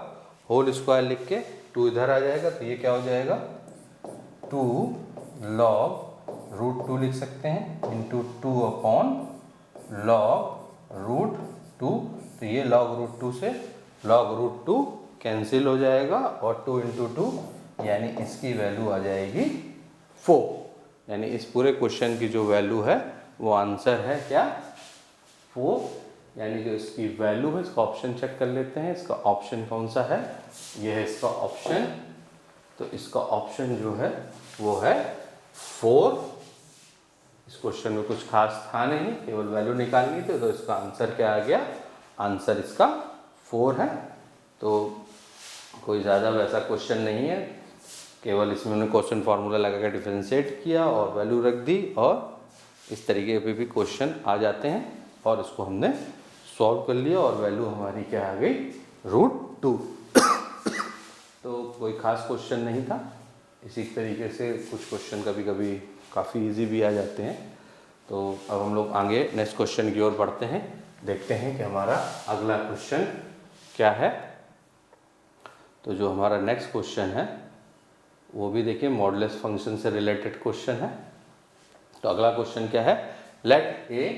होल स्क्वायर लिख के 2 इधर आ जाएगा, तो ये क्या हो जाएगा 2 log √2 लिख सकते हैं इंटू 2 अपॉन log √2, तो ये log √2 से log √2 कैंसिल हो जाएगा, और 2 इंटू 2 यानी इसकी वैल्यू आ जाएगी 4, यानी इस पूरे क्वेश्चन की जो वैल्यू है वो आंसर है क्या 4, यानी जो इसकी वैल्यू है, इसका ऑप्शन चेक कर लेते हैं, इसका ऑप्शन कौन सा है, ये है इसका ऑप्शन, तो इसका ऑप्शन जो है वो है 4। इस क्वेश्चन में कुछ खास था नहीं, केवल वैल्यू निकालनी थी, तो इसका आंसर क्या आ गया, आंसर इसका 4 है, तो कोई ज़्यादा वैसा क्वेश्चन नहीं है, केवल इसमें उन्होंने क्वेश्चन फार्मूला लगा कर डिफरेंशिएट किया और वैल्यू रख दी, और इस तरीके पे भी क्वेश्चन आ जाते हैं, और इसको हमने सॉल्व कर लिया, और वैल्यू हमारी क्या आ गई √2। तो कोई खास क्वेश्चन नहीं था, इसी तरीके से कुछ क्वेश्चन कभी कभी काफ़ी इजी भी आ जाते हैं। तो अब हम लोग आगे नेक्स्ट क्वेश्चन की ओर बढ़ते हैं, देखते हैं कि हमारा अगला क्वेश्चन क्या है। तो जो हमारा नेक्स्ट क्वेश्चन है वो भी देखिए मॉडुलस फंक्शन से रिलेटेड क्वेश्चन है। तो अगला क्वेश्चन क्या है, let a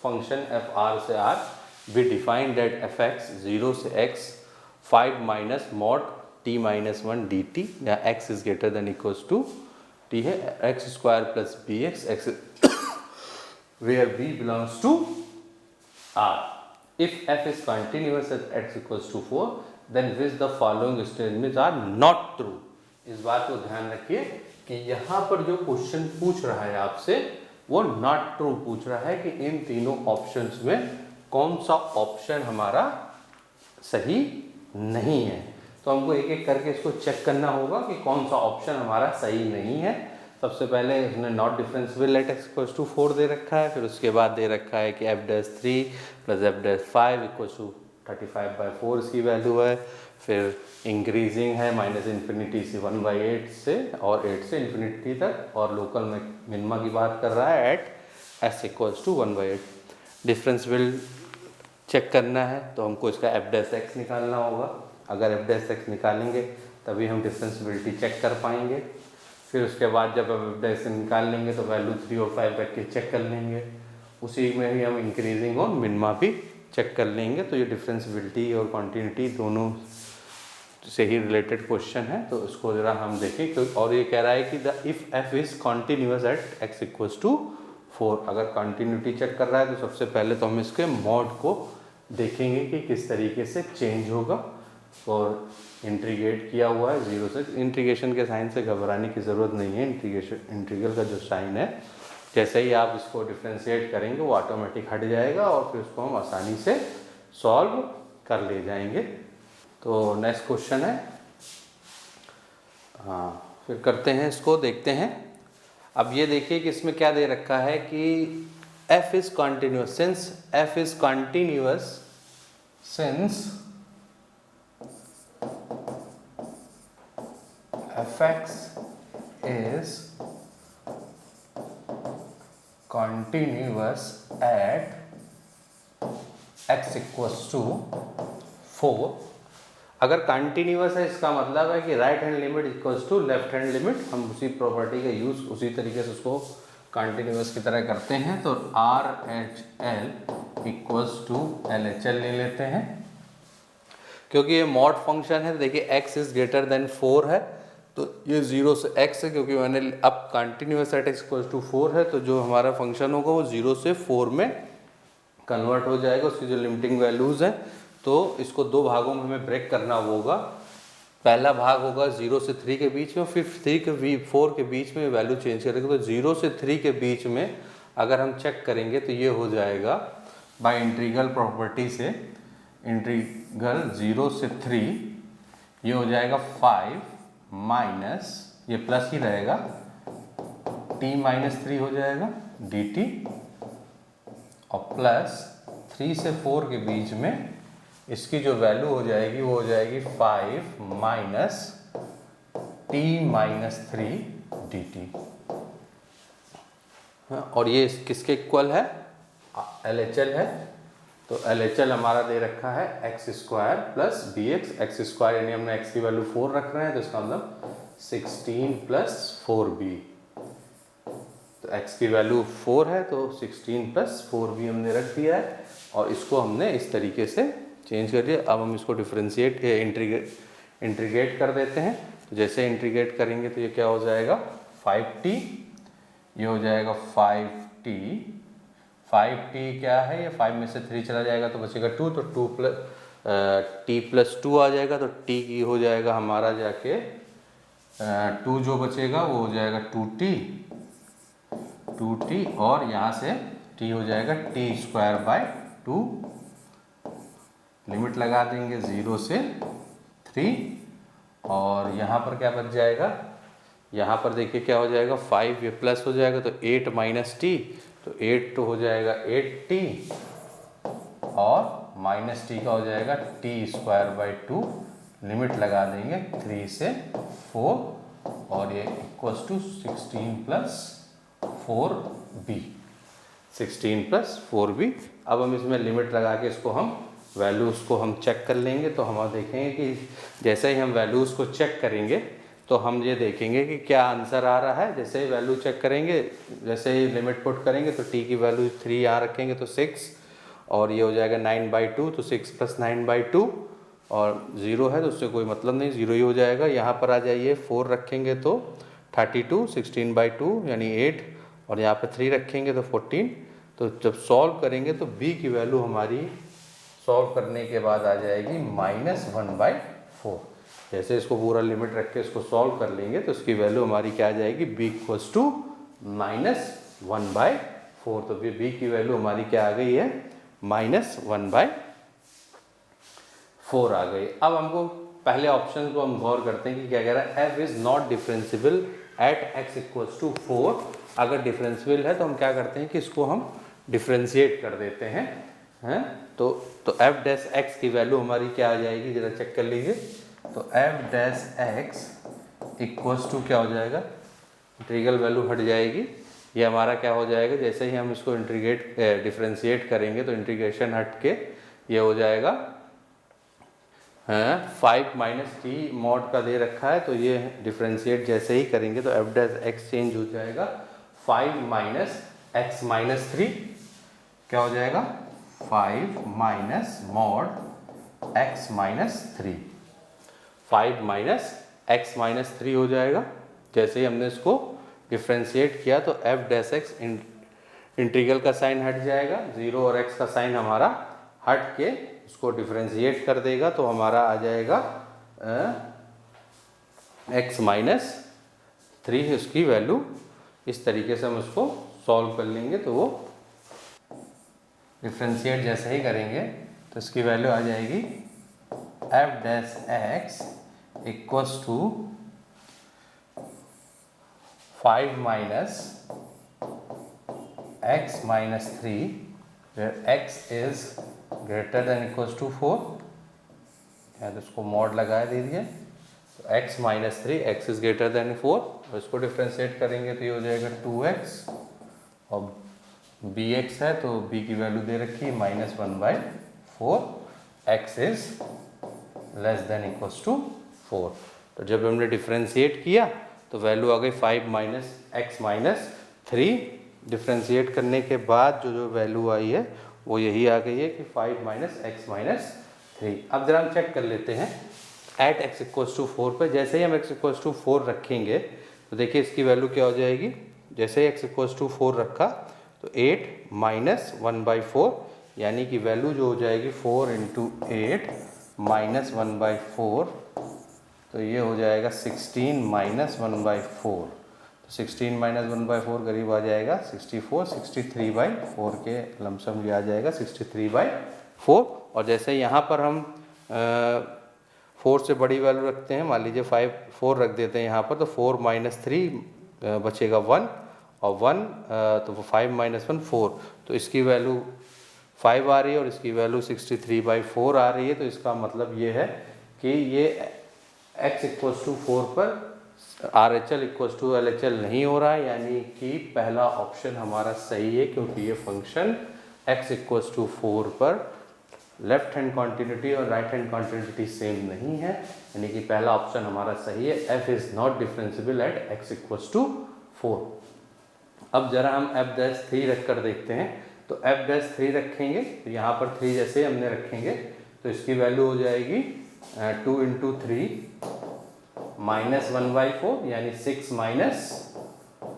function f R से R B defined at f x 0 से x 5 minus mod t minus 1 d t, या x is greater than equals to t है x square plus b x x where b belongs to r। If f is continuous at x equals to 4, then which the following statements are not true। इस बात को ध्यान रखिए कि यहाँ पर जो क्वेश्चन पूछ रहा है आपसे वो नॉट ट्रू पूछ रहा है कि इन तीनों ऑप्शंस में कौन सा ऑप्शन हमारा सही नहीं है। तो हमको एक एक करके इसको चेक करना होगा कि कौन सा ऑप्शन हमारा सही नहीं है। सबसे पहले इसने not differentiable at x equals to 4 दे रखा है, फिर उसके बाद दे रखा है कि f'3 plus f'5 equals to 35/4 इसकी वैल्यू है। फिर इंक्रीजिंग है माइनस इन्फिनिटी से 1/8 से और 8 से इन्फिनिटी तक, और लोकल मिनिमा की बात कर रहा है at s equals to 1/8। Differentiable check करना है तो हमको इसका f' निकालना होगा। अगर f' निकालेंगे तभी हम डिफरेंशिएबिलिटी चेक कर पाएंगे। फिर उसके बाद जब f' निकाल लेंगे तो वैल्यू 3 और 5 रख के चेक कर लेंगे। उसी में ही हम इंक्रीजिंग और मिनिमा भी चेक कर लेंगे। तो ये डिफरेंशिएबिलिटी और कॉन्टिन्यूटी दोनों से ही रिलेटेड क्वेश्चन है, तो इसको ज़रा हम देखें। तो और ये कह रहा है कि the if f is continuous at x equals to 4। अगर कॉन्टिन्यूटी चेक कर रहा है तो सबसे पहले तो हम इसके मॉड को देखेंगे कि किस तरीके से चेंज होगा। और इंटीग्रेट किया हुआ है 0 से, इंटीग्रेशन के साइन से घबराने की ज़रूरत नहीं है। इंटीग्रल का जो साइन है जैसे ही आप इसको डिफ्रेंशिएट करेंगे वो ऑटोमेटिक हट जाएगा और फिर उसको हम आसानी से सॉल्व कर ले जाएंगे। तो नेक्स्ट क्वेश्चन है, हाँ फिर करते हैं इसको, देखते हैं। अब ये देखिए कि इसमें क्या दे रखा है कि f is continuous, since f is continuous, since fx is continuous at x equals to 4। अगर कंटिन्यूस है इसका मतलब है कि right hand limit equals to left hand limit. हम उसी प्रॉपर्टी का यूज़ उसी तरीके से उसको कंटिन्यूस की तरह करते हैं। तो R H L equals to L H L ले लेते हैं। क्योंकि ये मॉड फंक्शन है, देखिए x इज ग्रेटर देन 4 है तो ये 0 से x है, क्योंकि मैंने अब continuous at x equals to 4 है तो जो हमारा फंक्शन होगा वो 0 से 4 में कन्वर्ट हो जाएगा। उसकी जो लिमिटिंग वैल्यूज़ हैं तो इसको दो भागों में हमें ब्रेक करना होगा। पहला भाग होगा 0 से 3 के बीच में, फिर 3 के 4 के बीच में वैल्यू चेंज करेंगे। तो 0 से 3 के बीच में अगर हम चेक करेंगे तो ये हो जाएगा बाय इंटीग्रल प्रॉपर्टी से, इंटीग्रल 0 से 3 ये हो जाएगा 5 माइनस, ये प्लस ही रहेगा, t माइनस 3 हो जाएगा dt, और प्लस 3 से 4 के बीच में इसकी जो वैल्यू हो जाएगी वो हो जाएगी 5 माइनस t माइनस 3 dt। और ये किसके इक्वल है, LHL है। तो LHL हमारा दे रखा है x square plus b x, x square यानी हमने x की वैल्यू 4 रख रहे हैं तो इसका मतलब 16 प्लस 4b। तो x की वैल्यू 4 है तो 16 प्लस 4b हमने रख दिया है और इसको हमने इस तरीके से चेंज कर दिया। अब हम इसको डिफरेंशिएट इंटीग्रेट कर देते हैं। तो जैसे इंटीग्रेट करेंगे तो ये क्या हो जाएगा 5t, ये हो जाएगा 5t, 5t क्या है, ये 5 में से 3 चला जाएगा तो बचेगा 2, तो 2 प्लस t प्लस 2 आ जाएगा तो t की हो जाएगा हमारा जाके 2 जो बचेगा वो हो जाएगा 2t और यहाँ से t हो जाएगा t स्क्वायर बाय 2। लिमिट लगा देंगे 0 से 3 और यहाँ पर क्या बच जाएगा, यहाँ पर देखिए क्या हो जाएगा 5 ये प्लस हो जाएगा तो 8 माइनस t, तो 8 तो हो जाएगा 8t और माइनस t का हो जाएगा t स्क्वायर बाई 2। लिमिट लगा देंगे 3 से 4 और ये equals to 16 plus 4b, 16 plus 4b। अब हम इसमें लिमिट लगा के इसको हम वैल्यूज़ को हम चेक कर लेंगे तो हम देखेंगे कि जैसे ही हम वैल्यूज़ को चेक करेंगे तो हम ये देखेंगे कि क्या आंसर आ रहा है। जैसे ही वैल्यू चेक करेंगे, जैसे ही लिमिट पुट करेंगे तो t की वैल्यू 3 यहाँ रखेंगे तो 6, और ये हो जाएगा 9/2, तो 6 + 9/2, और 0 है तो उससे कोई मतलब नहीं, 0 ही हो जाएगा। यहाँ पर आ जाइए, 4 रखेंगे तो 32, 16/2 यानी 8, और यहाँ पे 3 रखेंगे तो 14। तो जब सॉल्व करेंगे तो b की वैल्यू हमारी सॉल्व करने के बाद आ जाएगी -1/4। जैसे इसको पूरा लिमिट रख के इसको सॉल्व कर लेंगे तो इसकी वैल्यू हमारी क्या आ जाएगी, b = -1/4। तो फिर b की वैल्यू हमारी क्या आ गई है, -1/4 आ गई। अब हमको पहले ऑप्शन को हम गौर करते हैं कि क्या कह रहा है, f is not differentiable eight x = 4। अगर डिफरेंशिएबल है तो हम क्या करते हैं कि इसको हम डिफरेंशिएट कर देते हैं, तो f' की वैल्यू हमारी क्या आ जाएगी, जरा चेक कर लीजिए। तो f' क्या हो जाएगा, इंटीग्रल वैल्यू हट जाएगी, ये हमारा क्या हो जाएगा, जैसे ही हम इसको डिफरेंशिएट करेंगे तो इंटीग्रेशन हट के ये हो जाएगा 5 - t मॉड का दे रखा है, तो ये डिफरेंशिएट जैसे ही करेंगे तो f' चेंज हो जाएगा 5 - x - 3, क्या हो जाएगा 5 - mod x - 3, 5 - x - 3 हो जाएगा। जैसे ही हमने इसको डिफरेंशिएट किया तो f' इंटीग्रल का साइन हट जाएगा, 0 और x का साइन हमारा हट के उसको डिफरेंशिएट कर देगा, तो हमारा आ जाएगा x - 3 उसकी वैल्यू। इस तरीके से हम उसको सॉल्व कर लेंगे तो वो डिफरेंशिएट जैसे ही करेंगे तो इसकी वैल्यू आ जाएगी f' = 5 - x - 3 where x is greater than equals to 4, या तो इसको मॉड लगा दीजिए, तो x - 3 x is greater than 4, और इसको डिफरेंशिएट करेंगे तो ये हो जाएगा 2x, और bx है तो b की वैल्यू दे रखी है -1/4, x is less than equals to 4। तो जब हमने डिफरेंशिएट किया तो वैल्यू आ गई 5 - x - 3। डिफरेंशिएट करने के बाद जो वैल्यू आई है वो यही आ गई है कि 5 - x - 3। अब जरा हम चेक कर लेते हैं एट x = 4 पर। जैसे ही हम x = 4 रखेंगे तो देखिए इसकी वैल्यू क्या हो जाएगी, जैसे ही x = 4 रखा तो 8 - 1/4, यानी कि वैल्यू जो हो जाएगी 4 × 8 - 1/4, तो ये हो जाएगा 16 - 1/4। तो 16 - 1/4 करीब आ जाएगा 64, 63/4 के लमसम ये आ जाएगा 63/4। और जैसे यहाँ पर हम 4 से बड़ी वैल्यू रखते हैं, मान लीजिए 4 रख देते हैं यहाँ पर, तो 4 - 3 बचेगा 1, और 1 तो 5 - 1 4, तो इसकी वैल्यू 5 आ रही है और इसकी वैल्यू 63/4 आ रही है। तो इसका मतलब ये है कि ये x = 4 पर RHL = LHL नहीं हो रहा है, यानी कि पहला ऑप्शन हमारा सही है, क्योंकि ये फंक्शन x = 4 पर लेफ्ट हैंड कॉन्टिन्यूटी और राइट हैंड कॉन्टिन्यूटी सेम नहीं है, यानी कि पहला ऑप्शन हमारा सही है, f is not differentiable eight x = 4। अब जरा हम f' रख कर देखते हैं। तो f' रखेंगे तो यहाँ पर 3 जैसे हमने रखेंगे तो इसकी वैल्यू हो जाएगी 2 × 3 -1/4, यानी 6 -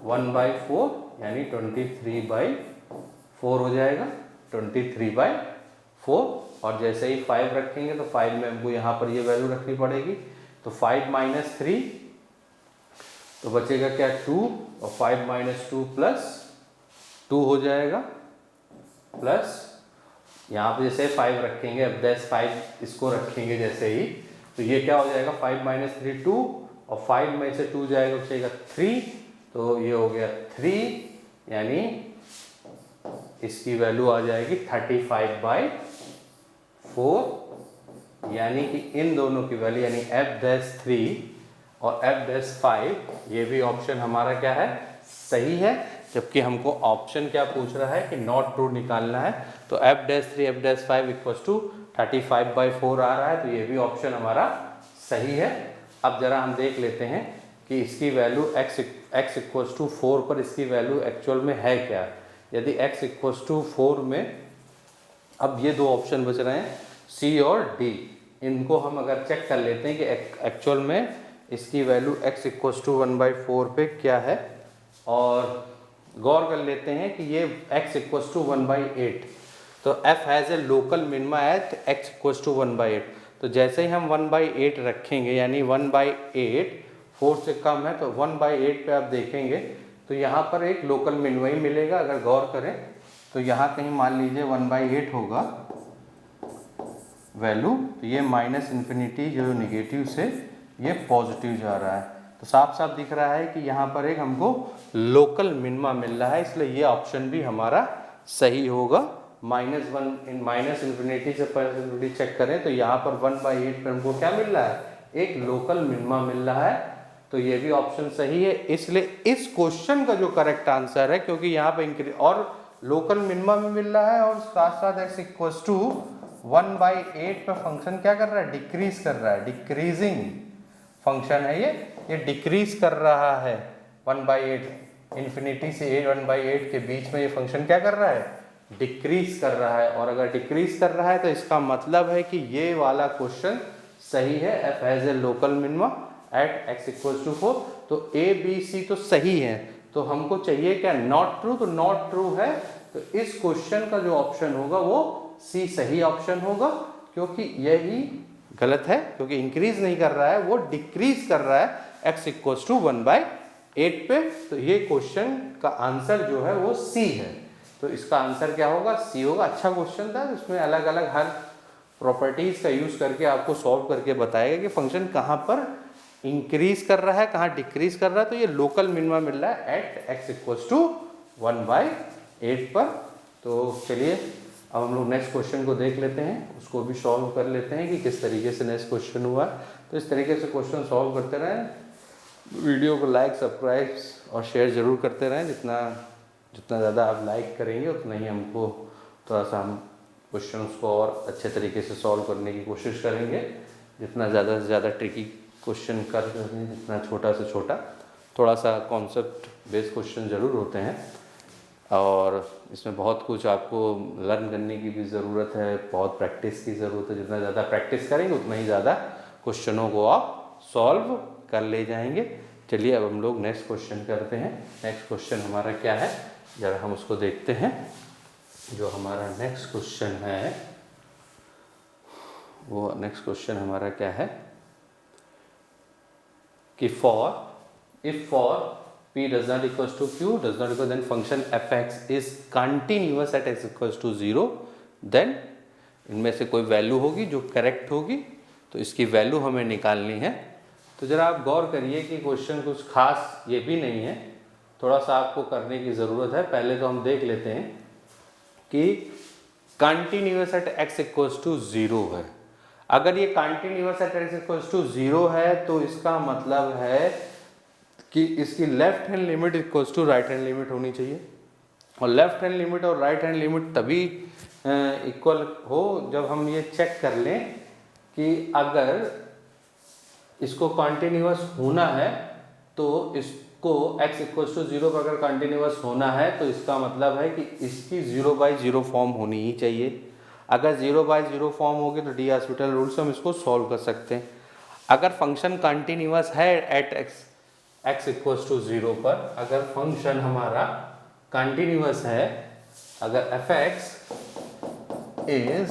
1/4, यानी 23/4 हो जाएगा, 23/4। और जैसे ही 5 रखेंगे तो 5 में हमको यहाँ पर ये वैल्यू रखनी पड़ेगी, तो 5 - 3 तो बचेगा क्या 2, और 5 - 2 + 2 हो जाएगा, प्लस यहाँ पे जैसे 5 रखेंगे, अब 5 इसको रखेंगे जैसे ही, तो ये क्या हो जाएगा 5 - 3 2, और 5 में से 2 जाएगा बचेगा 3, तो ये हो गया 3, यानी इसकी वैल्यू आ जाएगी 35/4, यानी कि इन दोनों की वैल्यू यानी f' और f' ये भी ऑप्शन हमारा क्या है, सही है। जबकि हमको ऑप्शन क्या पूछ रहा है कि नॉट ट्रू निकालना है, तो f' 3 f' 35/4 आ रहा है, तो ये भी ऑप्शन हमारा सही है। अब जरा हम देख लेते हैं कि इसकी वैल्यू x इक्वल्स टू 4 पर इसकी वैल्यू एक्चुअल में है क्या। यदि x इक्वल्स टू 4 में, अब ये दो ऑप्शन बच रहे हैं C और D, इनको हम अगर चेक कर लेते हैं कि एक्चुअल में इसकी वैल्यू x इक्वल्स टू 1/4 पे क्या है, और गौर कर लेते हैं कि ये x इक्वल्स टू 1/8, तो f has a local minima at x equals to 1/8। तो जैसे ही हम 1/8 रखेंगे, यानी 1/8 4 से कम है, तो 1/8 पे आप देखेंगे तो यहाँ पर एक लोकल मिनिमा ही मिलेगा। अगर गौर करें तो यहाँ कहीं मान लीजिए 1/8 होगा वैल्यू, तो ये -इन्फिनिटी जो निगेटिव से ये पॉजिटिव जा रहा है, तो साफ साफ दिख रहा है कि यहाँ पर एक हमको लोकल मिनिमा मिल रहा है, इसलिए ये ऑप्शन भी हमारा सही होगा। माइनस इन्फिनिटी से प्लस इन्फिनिटी चेक करें तो यहाँ पर 1/8 पर हमको क्या मिल रहा है, एक लोकल मिनिमा मिल रहा है, तो ये भी ऑप्शन सही है। इसलिए इस क्वेश्चन का जो करेक्ट आंसर है, क्योंकि यहाँ पर और लोकल मिनिमा भी मिल रहा है और साथ साथ x इक्वल्स टू 1/8 पे फंक्शन क्या कर रहा है, डिक्रीज कर रहा है, डिक्रीजिंग फंक्शन है ये डिक्रीज कर रहा है 1/8 इन्फिनिटी से 1/8 के बीच में ये फंक्शन क्या कर रहा है, डिक्रीज कर रहा है। और अगर डिक्रीज कर रहा है तो इसका मतलब है कि ये वाला क्वेश्चन सही है, f has a local minima at x equals to 4। तो A B C तो सही है, तो हमको चाहिए क्या, नॉट ट्रू, तो नॉट ट्रू है, तो इस क्वेश्चन का जो ऑप्शन होगा वो C सही ऑप्शन होगा, क्योंकि यही गलत है, क्योंकि इंक्रीज नहीं कर रहा है, वो डिक्रीज कर रहा है x इक्वल्स टू 1/8 पे। तो ये क्वेश्चन का आंसर जो है वो C है, तो इसका आंसर क्या होगा, C होगा। अच्छा क्वेश्चन था, इसमें अलग अलग हर प्रॉपर्टीज का यूज करके आपको सॉल्व करके बताएगा कि फंक्शन कहाँ पर इंक्रीज कर रहा है, कहाँ डिक्रीज कर रहा है। तो ये लोकल मिनिमा मिल रहा है एट x इक्वल्स टू 1/8 पर। तो चलिए अब हम लोग नेक्स्ट क्वेश्चन को देख लेते हैं, उसको भी सॉल्व कर लेते हैं कि किस तरीके से नेक्स्ट क्वेश्चन हुआ। तो इस तरीके से क्वेश्चन सॉल्व करते रहें, वीडियो को लाइक, सब्सक्राइब और शेयर ज़रूर करते रहें। जितना ज़्यादा आप लाइक करेंगे उतना ही हमको थोड़ा सा हम क्वेश्चन को और अच्छे तरीके से सॉल्व करने की कोशिश करेंगे। जितना ज़्यादा से ज़्यादा ट्रिकी क्वेश्चन कर रहे हैं, जितना छोटा से छोटा, थोड़ा सा कॉन्सेप्ट बेस्ड क्वेश्चन ज़रूर होते हैं, और इसमें बहुत कुछ आपको लर्न करने की भी ज़रूरत है, बहुत प्रैक्टिस की ज़रूरत है। जितना ज़्यादा प्रैक्टिस करेंगे उतना ही ज़्यादा क्वेश्चनों को आप सॉल्व कर ले जाएंगे। चलिए अब हम लोग नेक्स्ट क्वेश्चन करते हैं। नेक्स्ट क्वेश्चन हमारा क्या है, जरा हम उसको देखते हैं। जो हमारा नेक्स्ट क्वेश्चन है, वो नेक्स्ट क्वेश्चन हमारा क्या है कि if for p does not equals to q does not equal, then function fx is continuous at x equals to 0, then इनमें से कोई वैल्यू होगी जो करेक्ट होगी, तो इसकी वैल्यू हमें निकालनी है। तो ज़रा आप गौर करिए कि क्वेश्चन कुछ खास ये भी नहीं है, थोड़ा सा आपको करने की ज़रूरत है। पहले तो हम देख लेते हैं कि continuous at x equals to 0 है। अगर ये continuous at x equals to 0 है तो इसका मतलब है कि इसकी left hand limit equals to right hand limit होनी चाहिए, और लेफ्ट हैंड लिमिट और राइट हैंड लिमिट तभी इक्वल हो जब हम ये चेक कर लें कि अगर इसको कंटिन्यूअस होना है तो इसको x इक्वल्स टू 0 पर अगर कंटिन्यूअस होना है तो इसका मतलब है कि इसकी 0/0 फॉर्म होनी ही चाहिए। अगर 0/0 फॉर्म होगी तो डी हॉस्पिटल रूल से हम इसको सॉल्व कर सकते हैं। अगर फंक्शन कंटिन्यूअस है एट x इक्वल्स टू 0 पर, अगर फंक्शन हमारा कंटिन्यूअस है, अगर fx इज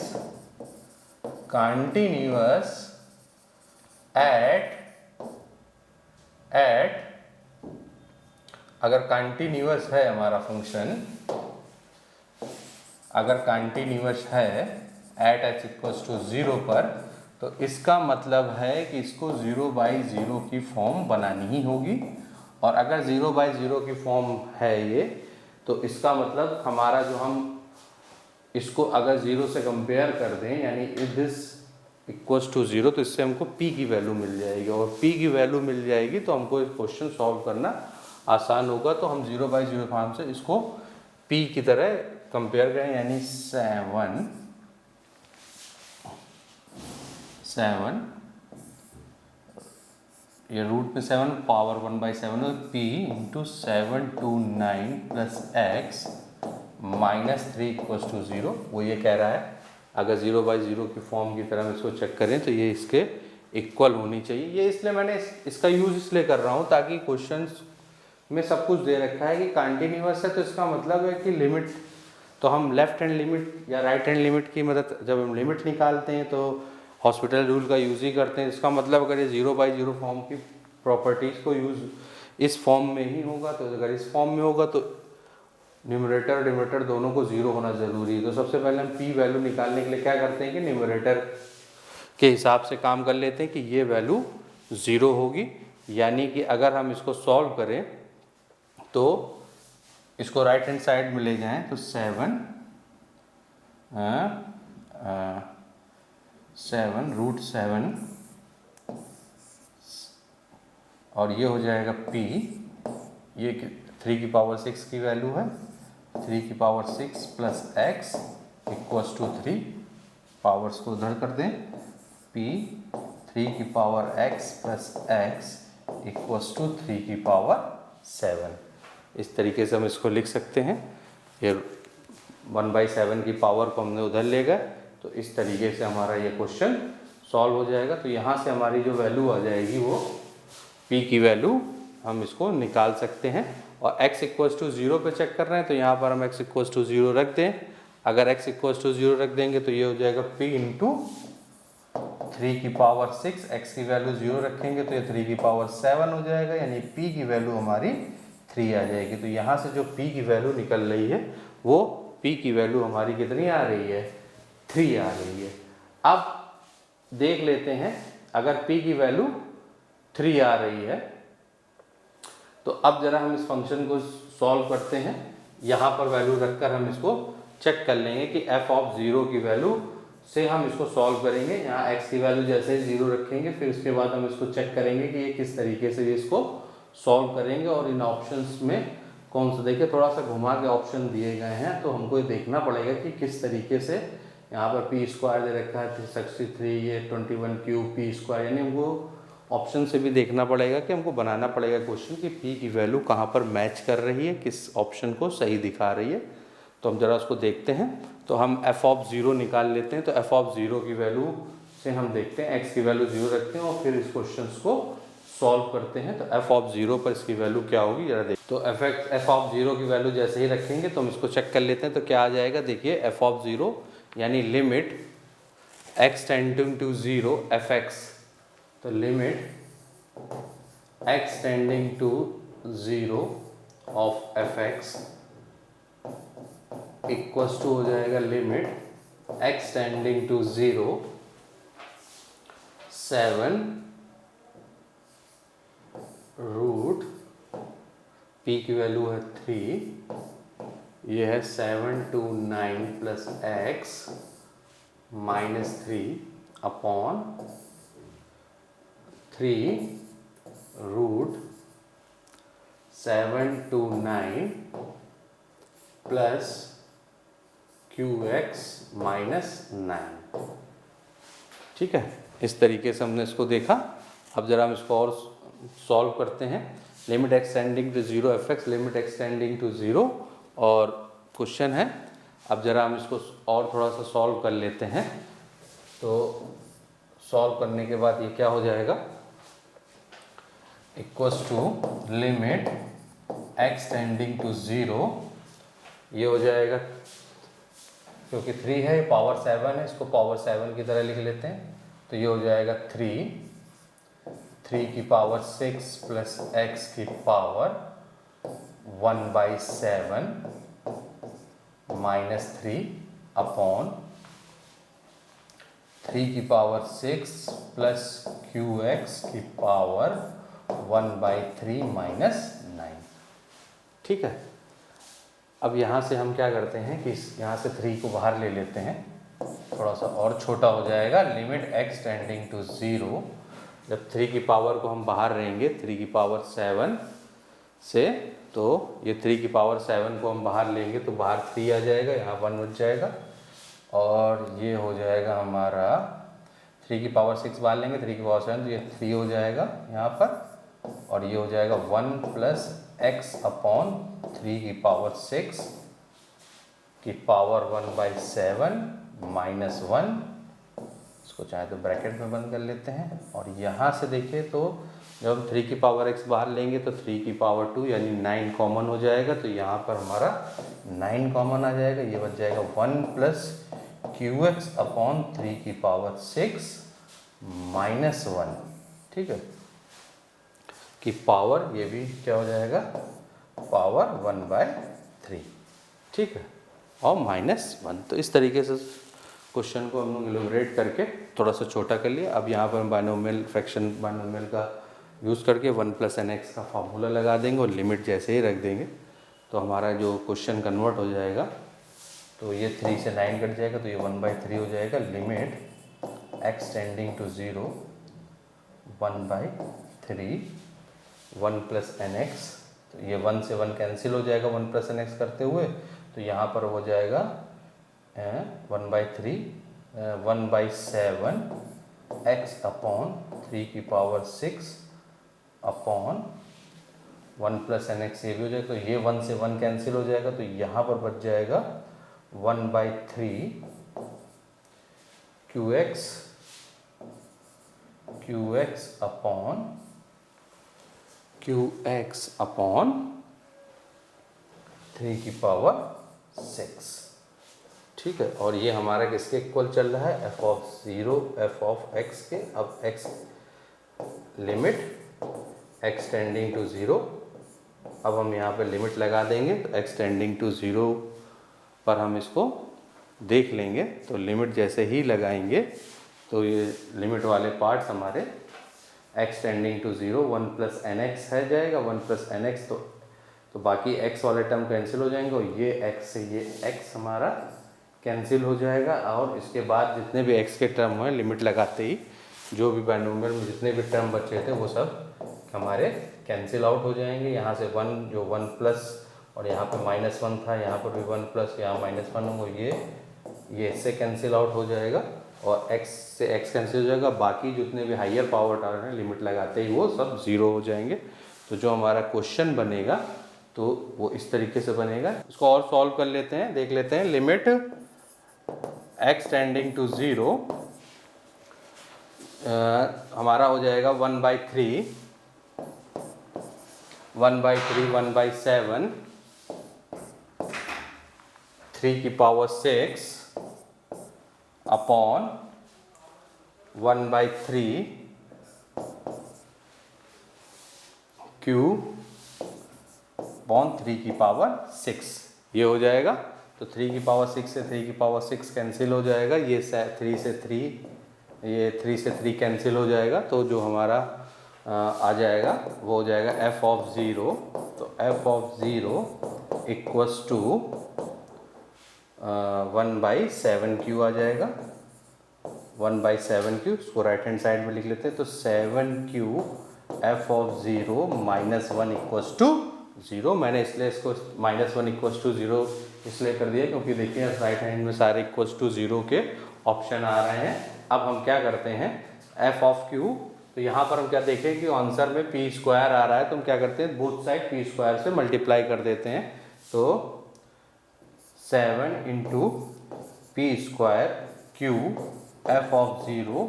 कंटिन्यूअस अगर कंटिन्यूअस है हमारा फंक्शन, अगर कंटिन्यूअस है एट x इक्वल्स टू 0 पर, तो इसका मतलब है कि इसको 0/0 की फॉर्म बनानी ही होगी। और अगर 0/0 की फॉर्म है ये, तो इसका मतलब हमारा जो हम इसको अगर 0 से कंपेयर कर दें, यानी इफ दिस इक्वल्स टू 0, तो इससे हमको p की वैल्यू मिल जाएगी, और p की वैल्यू मिल जाएगी तो हमको इस क्वेश्चन सॉल्व करना आसान होगा। तो हम 0/0 फॉर्म से इसको p की तरह कंपेयर करें, यानी 7 7, ये रूट में 7 पावर 1/7 है, p into 7 to 9 plus x minus 3 equals to 0। वो ये कह रहा है अगर 0/0 की फॉर्म की तरह हम इसको चेक करें तो ये इसके इक्वल होनी चाहिए। ये इसलिए मैंने इसका यूज़ इसलिए कर रहा हूँ ताकि क्वेश्चंस में सब कुछ दे रखा है कि कंटिन्यूअस है तो इसका मतलब है कि लिमिट, तो हम लेफ्ट हैंड लिमिट या राइट हैंड लिमिट की मदद, जब हम लिमिट निकालते हैं तो हॉस्पिटल रूल का यूज़ ही करते हैं। इसका मतलब अगर ये 0/0 फॉर्म की प्रॉपर्टीज़ को यूज़ इस फॉर्म में ही होगा, तो अगर इस फॉर्म में होगा तो न्यूमरेटर और डिनोमिनेटर दोनों को 0 होना ज़रूरी है। तो सबसे पहले हम p वैल्यू निकालने के लिए क्या करते हैं कि न्यूमरेटर के हिसाब से काम कर लेते हैं कि ये वैल्यू 0 होगी, यानी कि अगर हम इसको सॉल्व करें तो इसको राइट हैंड साइड में ले जाएं तो 7 और ये हो जाएगा p, ये 3 की पावर 6 की वैल्यू है, 3 की power 6 plus x equals to 3, powers को उधर कर दें, p 3 की power x plus x equals to 3 की पावर 7। इस तरीके से हम इसको लिख सकते हैं। ये 1/7 की पावर को हमने उधर ले गए तो इस तरीके से हमारा ये क्वेश्चन सॉल्व हो जाएगा। तो यहाँ से हमारी जो वैल्यू आ जाएगी वो p की वैल्यू हम इसको निकाल सकते हैं। और x इक्वल्स टू 0 पे चेक कर रहे हैं तो यहाँ पर हम x इक्वल्स टू 0 रख दें। अगर x इक्वल्स टू 0 रख देंगे तो ये हो जाएगा p इंटू 3 की पावर 6, x की वैल्यू 0 रखेंगे तो ये 3 की पावर 7 हो जाएगा, यानी p की वैल्यू हमारी 3 आ जाएगी। तो यहाँ से जो p की वैल्यू निकल रही है वो p की वैल्यू हमारी कितनी आ रही है, 3 आ रही है। अब देख लेते हैं अगर p की वैल्यू 3 आ रही है तो अब जरा हम इस फंक्शन को सॉल्व करते हैं। यहाँ पर वैल्यू रखकर हम इसको चेक कर लेंगे कि f ऑफ 0 की वैल्यू से हम इसको सॉल्व करेंगे। यहाँ x की वैल्यू जैसे ही 0 रखेंगे फिर उसके बाद हम इसको चेक करेंगे कि ये किस तरीके से ये इसको सॉल्व करेंगे। और इन ऑप्शंस में कौन सा, देखिए थोड़ा सा घुमा के ऑप्शन दिए गए हैं तो हमको ये देखना पड़ेगा कि किस तरीके से। यहाँ पर p स्क्वायर दे रखा है 63, ये 21 क्यूब p स्क्वायर, यानी हमको ऑप्शन से भी देखना पड़ेगा कि हमको बनाना पड़ेगा क्वेश्चन कि p की वैल्यू कहाँ पर मैच कर रही है, किस ऑप्शन को सही दिखा रही है। तो हम ज़रा उसको देखते हैं। तो हम f ऑफ 0 निकाल लेते हैं। तो f ऑफ 0 की वैल्यू से हम देखते हैं, x की वैल्यू 0 रखते हैं और फिर इस क्वेश्चन को सॉल्व करते हैं। तो f ऑफ 0 पर इसकी वैल्यू क्या होगी जरा देख। तो f ऑफ 0 की वैल्यू जैसे ही रखेंगे तो हम इसको चेक कर लेते हैं। तो क्या आ जाएगा, देखिए f ऑफ 0 यानी limit x tending to 0 fx, तो limit x tending to 0 of fx equals to हो जाएगा limit x tending to 0 7 root p की वैल्यू है 3, ये है 7 to 9 plus x minus 3 upon 3 root 7 to 9 plus qx minus 9। ठीक है, इस तरीके से हमने इसको देखा। अब जरा हम इसको और सॉल्व करते हैं। Limit x tending to 0 fx, limit x tending to 0 और क्वेश्चन है। अब जरा हम इसको और थोड़ा सा सॉल्व कर लेते हैं। तो सॉल्व करने के बाद ये क्या हो जाएगा, equals to limit x tending to 0, ये हो जाएगा क्योंकि 3 है, पावर 7 है, इसको पावर 7 की तरह लिख लेते हैं। तो ये हो जाएगा 3 की पावर 6 प्लस x की पावर 1/7 माइनस 3 अपॉन 3 की पावर 6 प्लस qx की पावर 1/3 माइनस 9। ठीक है, अब यहाँ से हम क्या करते हैं कि यहाँ से 3 को बाहर ले लेते हैं, थोड़ा सा और छोटा हो जाएगा। लिमिट x टेंडिंग टू 0, जब 3 की पावर को हम बाहर रहेंगे 3 की पावर 7 से, तो ये 3 की पावर 7 को हम बाहर लेंगे तो बाहर 3 आ जाएगा, यहाँ 1 बच जाएगा और ये हो जाएगा हमारा 3 की पावर 6 बाहर लेंगे, 3 की पावर 7, तो ये 3 हो जाएगा यहाँ पर, और ये हो जाएगा 1 प्लस एक्स अपॉन 3 की पावर 6 की पावर 1/7 माइनस 1, इसको चाहे तो ब्रैकेट में बंद कर लेते हैं। और यहाँ से देखिए तो जब हम 3 की पावर x बाहर लेंगे तो 3 की पावर 2 यानी 9 कॉमन हो जाएगा, तो यहाँ पर हमारा 9 कॉमन आ जाएगा, ये बच जाएगा 1 प्लस क्यू एक्स अपॉन 3 की पावर 6 माइनस 1, ठीक है, कि पावर ये भी क्या हो जाएगा, पावर 1/3, ठीक है, और माइनस 1। तो इस तरीके से क्वेश्चन को हम लोग एलिब्रेट करके थोड़ा सा छोटा कर लिया। अब यहाँ पर हम बाइनोमियल फ्रैक्शन बाइनोमियल का यूज़ करके 1 प्लस एन एक्स का फार्मूला लगा देंगे और लिमिट जैसे ही रख देंगे तो हमारा जो क्वेश्चन कन्वर्ट हो जाएगा, तो ये 3 से 9 कट जाएगा, तो ये 1/3 हो जाएगा। Limit x tending to 0 1/3 1 plus n x, तो ये 1 से 1 कैंसिल हो जाएगा 1 प्लस एन एक्स करते हुए, तो यहाँ पर हो जाएगा 1/3 1/7 एक्स अपॉन 3 की power 6 upon 1 plus n x, ये भी हो जाएगा, तो ये 1 से 1 कैंसिल हो जाएगा, तो यहाँ पर बच जाएगा 1/3 क्यू एक्स अपॉन 3 की पावर 6, ठीक है। और ये हमारा किसके इक्वल चल रहा है, f ऑफ x के। अब x limit x tending to 0, अब हम यहाँ पे लिमिट लगा देंगे, तो x टेंडिंग टू 0 पर हम इसको देख लेंगे, तो लिमिट जैसे ही लगाएंगे तो ये लिमिट वाले पार्ट्स हमारे x tending to 0 1 plus n x है जाएगा, 1 प्लस एन एक्स, तो बाकी x वाले टर्म कैंसिल हो जाएंगे, और ये x से ये x हमारा कैंसिल हो जाएगा। और इसके बाद जितने भी x के टर्म हैं लिमिट लगाते ही जो भी बाइनोमियल में जितने भी टर्म बचे थे वो सब हमारे कैंसिल आउट हो जाएंगे। यहाँ से 1 जो 1 प्लस और यहाँ पे -1 था, यहाँ पर भी 1 प्लस, यहाँ -1 होगा, ये इससे कैंसिल आउट हो जाएगा, और x से x कैंसिल हो जाएगा। बाकी जितने भी हाइयर पावर टर्म हैं लिमिट लगाते ही वो सब 0 हो जाएंगे। तो जो हमारा क्वेश्चन बनेगा तो वो इस तरीके से बनेगा। इसको और सॉल्व कर लेते हैं, देख लेते हैं। लिमिट x टेंडिंग टू 0 हमारा हो जाएगा 1/3 1/7 3 की पावर 6 अपॉन 1/3 क्यू अपॉन 3 की पावर 6, ये हो जाएगा। तो 3 की पावर 6 से 3 की पावर 6 कैंसिल हो जाएगा, ये 3 से 3, ये 3 से 3 कैंसिल हो जाएगा, तो जो हमारा आ जाएगा वो हो जाएगा f ऑफ 0। तो f ऑफ 0 इक्वल्स टू 1/7 आ जाएगा, 1/7, इसको राइट हैंड साइड में लिख लेते हैं। तो 7 f ऑफ 0 -1 इक्वल्स टू 0। मैंने इसलिए इसको -1 इक्वल्स टू 0 इसलिए कर दिया क्योंकि देखिए राइट हैंड में सारे इक्वल्स टू 0 के ऑप्शन आ रहे हैं। अब हम क्या करते हैं, f ऑफ q, तो यहाँ पर हम क्या देखें कि आंसर में p² आ रहा है, तो हम क्या करते हैं बोथ साइड p² से मल्टीप्लाई कर देते हैं। तो 7 into p² q f of 0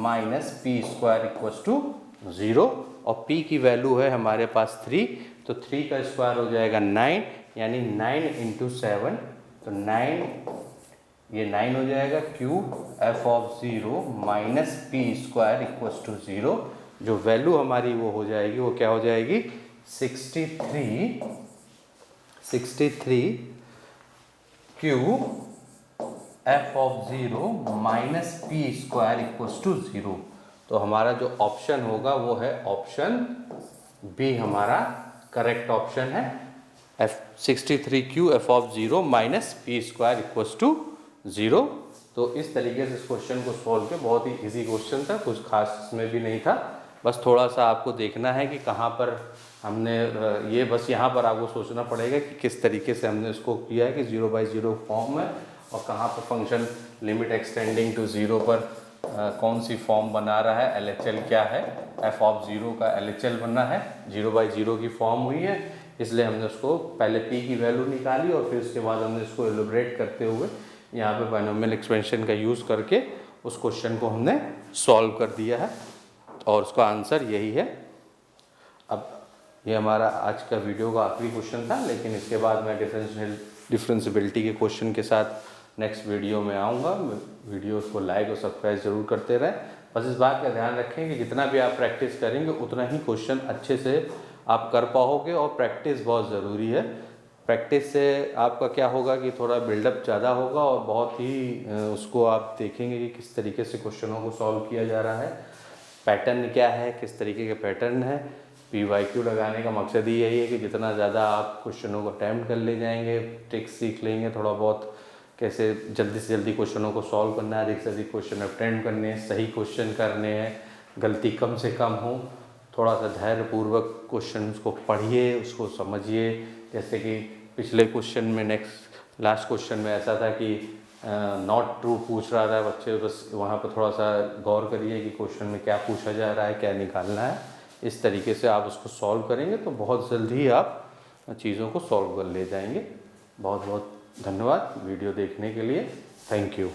minus p² equals to 0, और p की वैल्यू है हमारे पास 3, तो 3 का स्क्वायर हो जाएगा 9, यानी 9 इंटू 7, तो 9, ये 9 हो जाएगा। q f of 0 minus p² equals to 0, जो वैल्यू हमारी वो हो जाएगी, वो क्या हो जाएगी 63 q f of 0 minus p² equals to 0। तो हमारा जो ऑप्शन होगा वो है ऑप्शन बी, हमारा करेक्ट ऑप्शन है। 63 q f of 0 minus p² equals to 0। तो इस तरीके से इस क्वेश्चन को सॉल्व किया, बहुत ही इजी क्वेश्चन था, कुछ खास इसमें भी नहीं था, बस थोड़ा सा आपको देखना है कि कहाँ पर हमने ये, बस यहाँ पर आपको सोचना पड़ेगा कि किस तरीके से हमने इसको किया है कि 0/0 फॉर्म है, और कहाँ पर फंक्शन लिमिट एक्सटेंडिंग टू 0 पर कौन सी फॉर्म बना रहा है, LHL क्या है, f(0) का LHL बनना है, 0/0 की फॉर्म हुई है, इसलिए हमने उसको पहले p की वैल्यू निकाली और फिर उसके बाद हमने इसको एलिब्रेट करते हुए यहाँ पे बाइनोमियल एक्सपेंशन का यूज़ करके उस क्वेश्चन को हमने सॉल्व कर दिया है और उसका आंसर यही है। अब ये हमारा आज का वीडियो का आखिरी क्वेश्चन था, लेकिन इसके बाद मैं डिफरेंशियबिलिटी के क्वेश्चन के साथ नेक्स्ट वीडियो में आऊँगा। वीडियो को लाइक और सब्सक्राइब ज़रूर करते रहें। बस इस बात का ध्यान रखें कि जितना भी आप प्रैक्टिस करेंगे उतना ही क्वेश्चन अच्छे से आप कर पाओगे और प्रैक्टिस बहुत ज़रूरी है। प्रैक्टिस से आपका क्या होगा कि थोड़ा बिल्डअप ज़्यादा होगा और बहुत ही उसको आप देखेंगे कि किस तरीके से क्वेश्चनों को सॉल्व किया जा रहा है, पैटर्न क्या है, किस तरीके के पैटर्न है। PYQ लगाने का मकसद ही यही है कि जितना ज़्यादा आप क्वेश्चनों को अटैम्प्ट कर ले जाएंगे, ट्रिक्स सीख लेंगे थोड़ा बहुत, कैसे जल्दी से जल्दी क्वेश्चनों को सॉल्व करना है, अधिक से अधिक क्वेश्चन अटेम्प्ट करने हैं, सही क्वेश्चन करने हैं, गलती कम से कम हो। थोड़ा सा धैर्यपूर्वक क्वेश्चन को पढ़िए, उसको समझिए। जैसे कि पिछले क्वेश्चन में लास्ट क्वेश्चन में ऐसा था कि नॉट ट्रू पूछ रहा था बच्चे, बस वहाँ पर थोड़ा सा गौर करिए कि क्वेश्चन में क्या पूछा जा रहा है, क्या निकालना है। इस तरीके से आप उसको सॉल्व करेंगे तो बहुत जल्दी आप चीज़ों को सॉल्व कर ले जाएंगे। बहुत बहुत धन्यवाद वीडियो देखने के लिए। Thank you.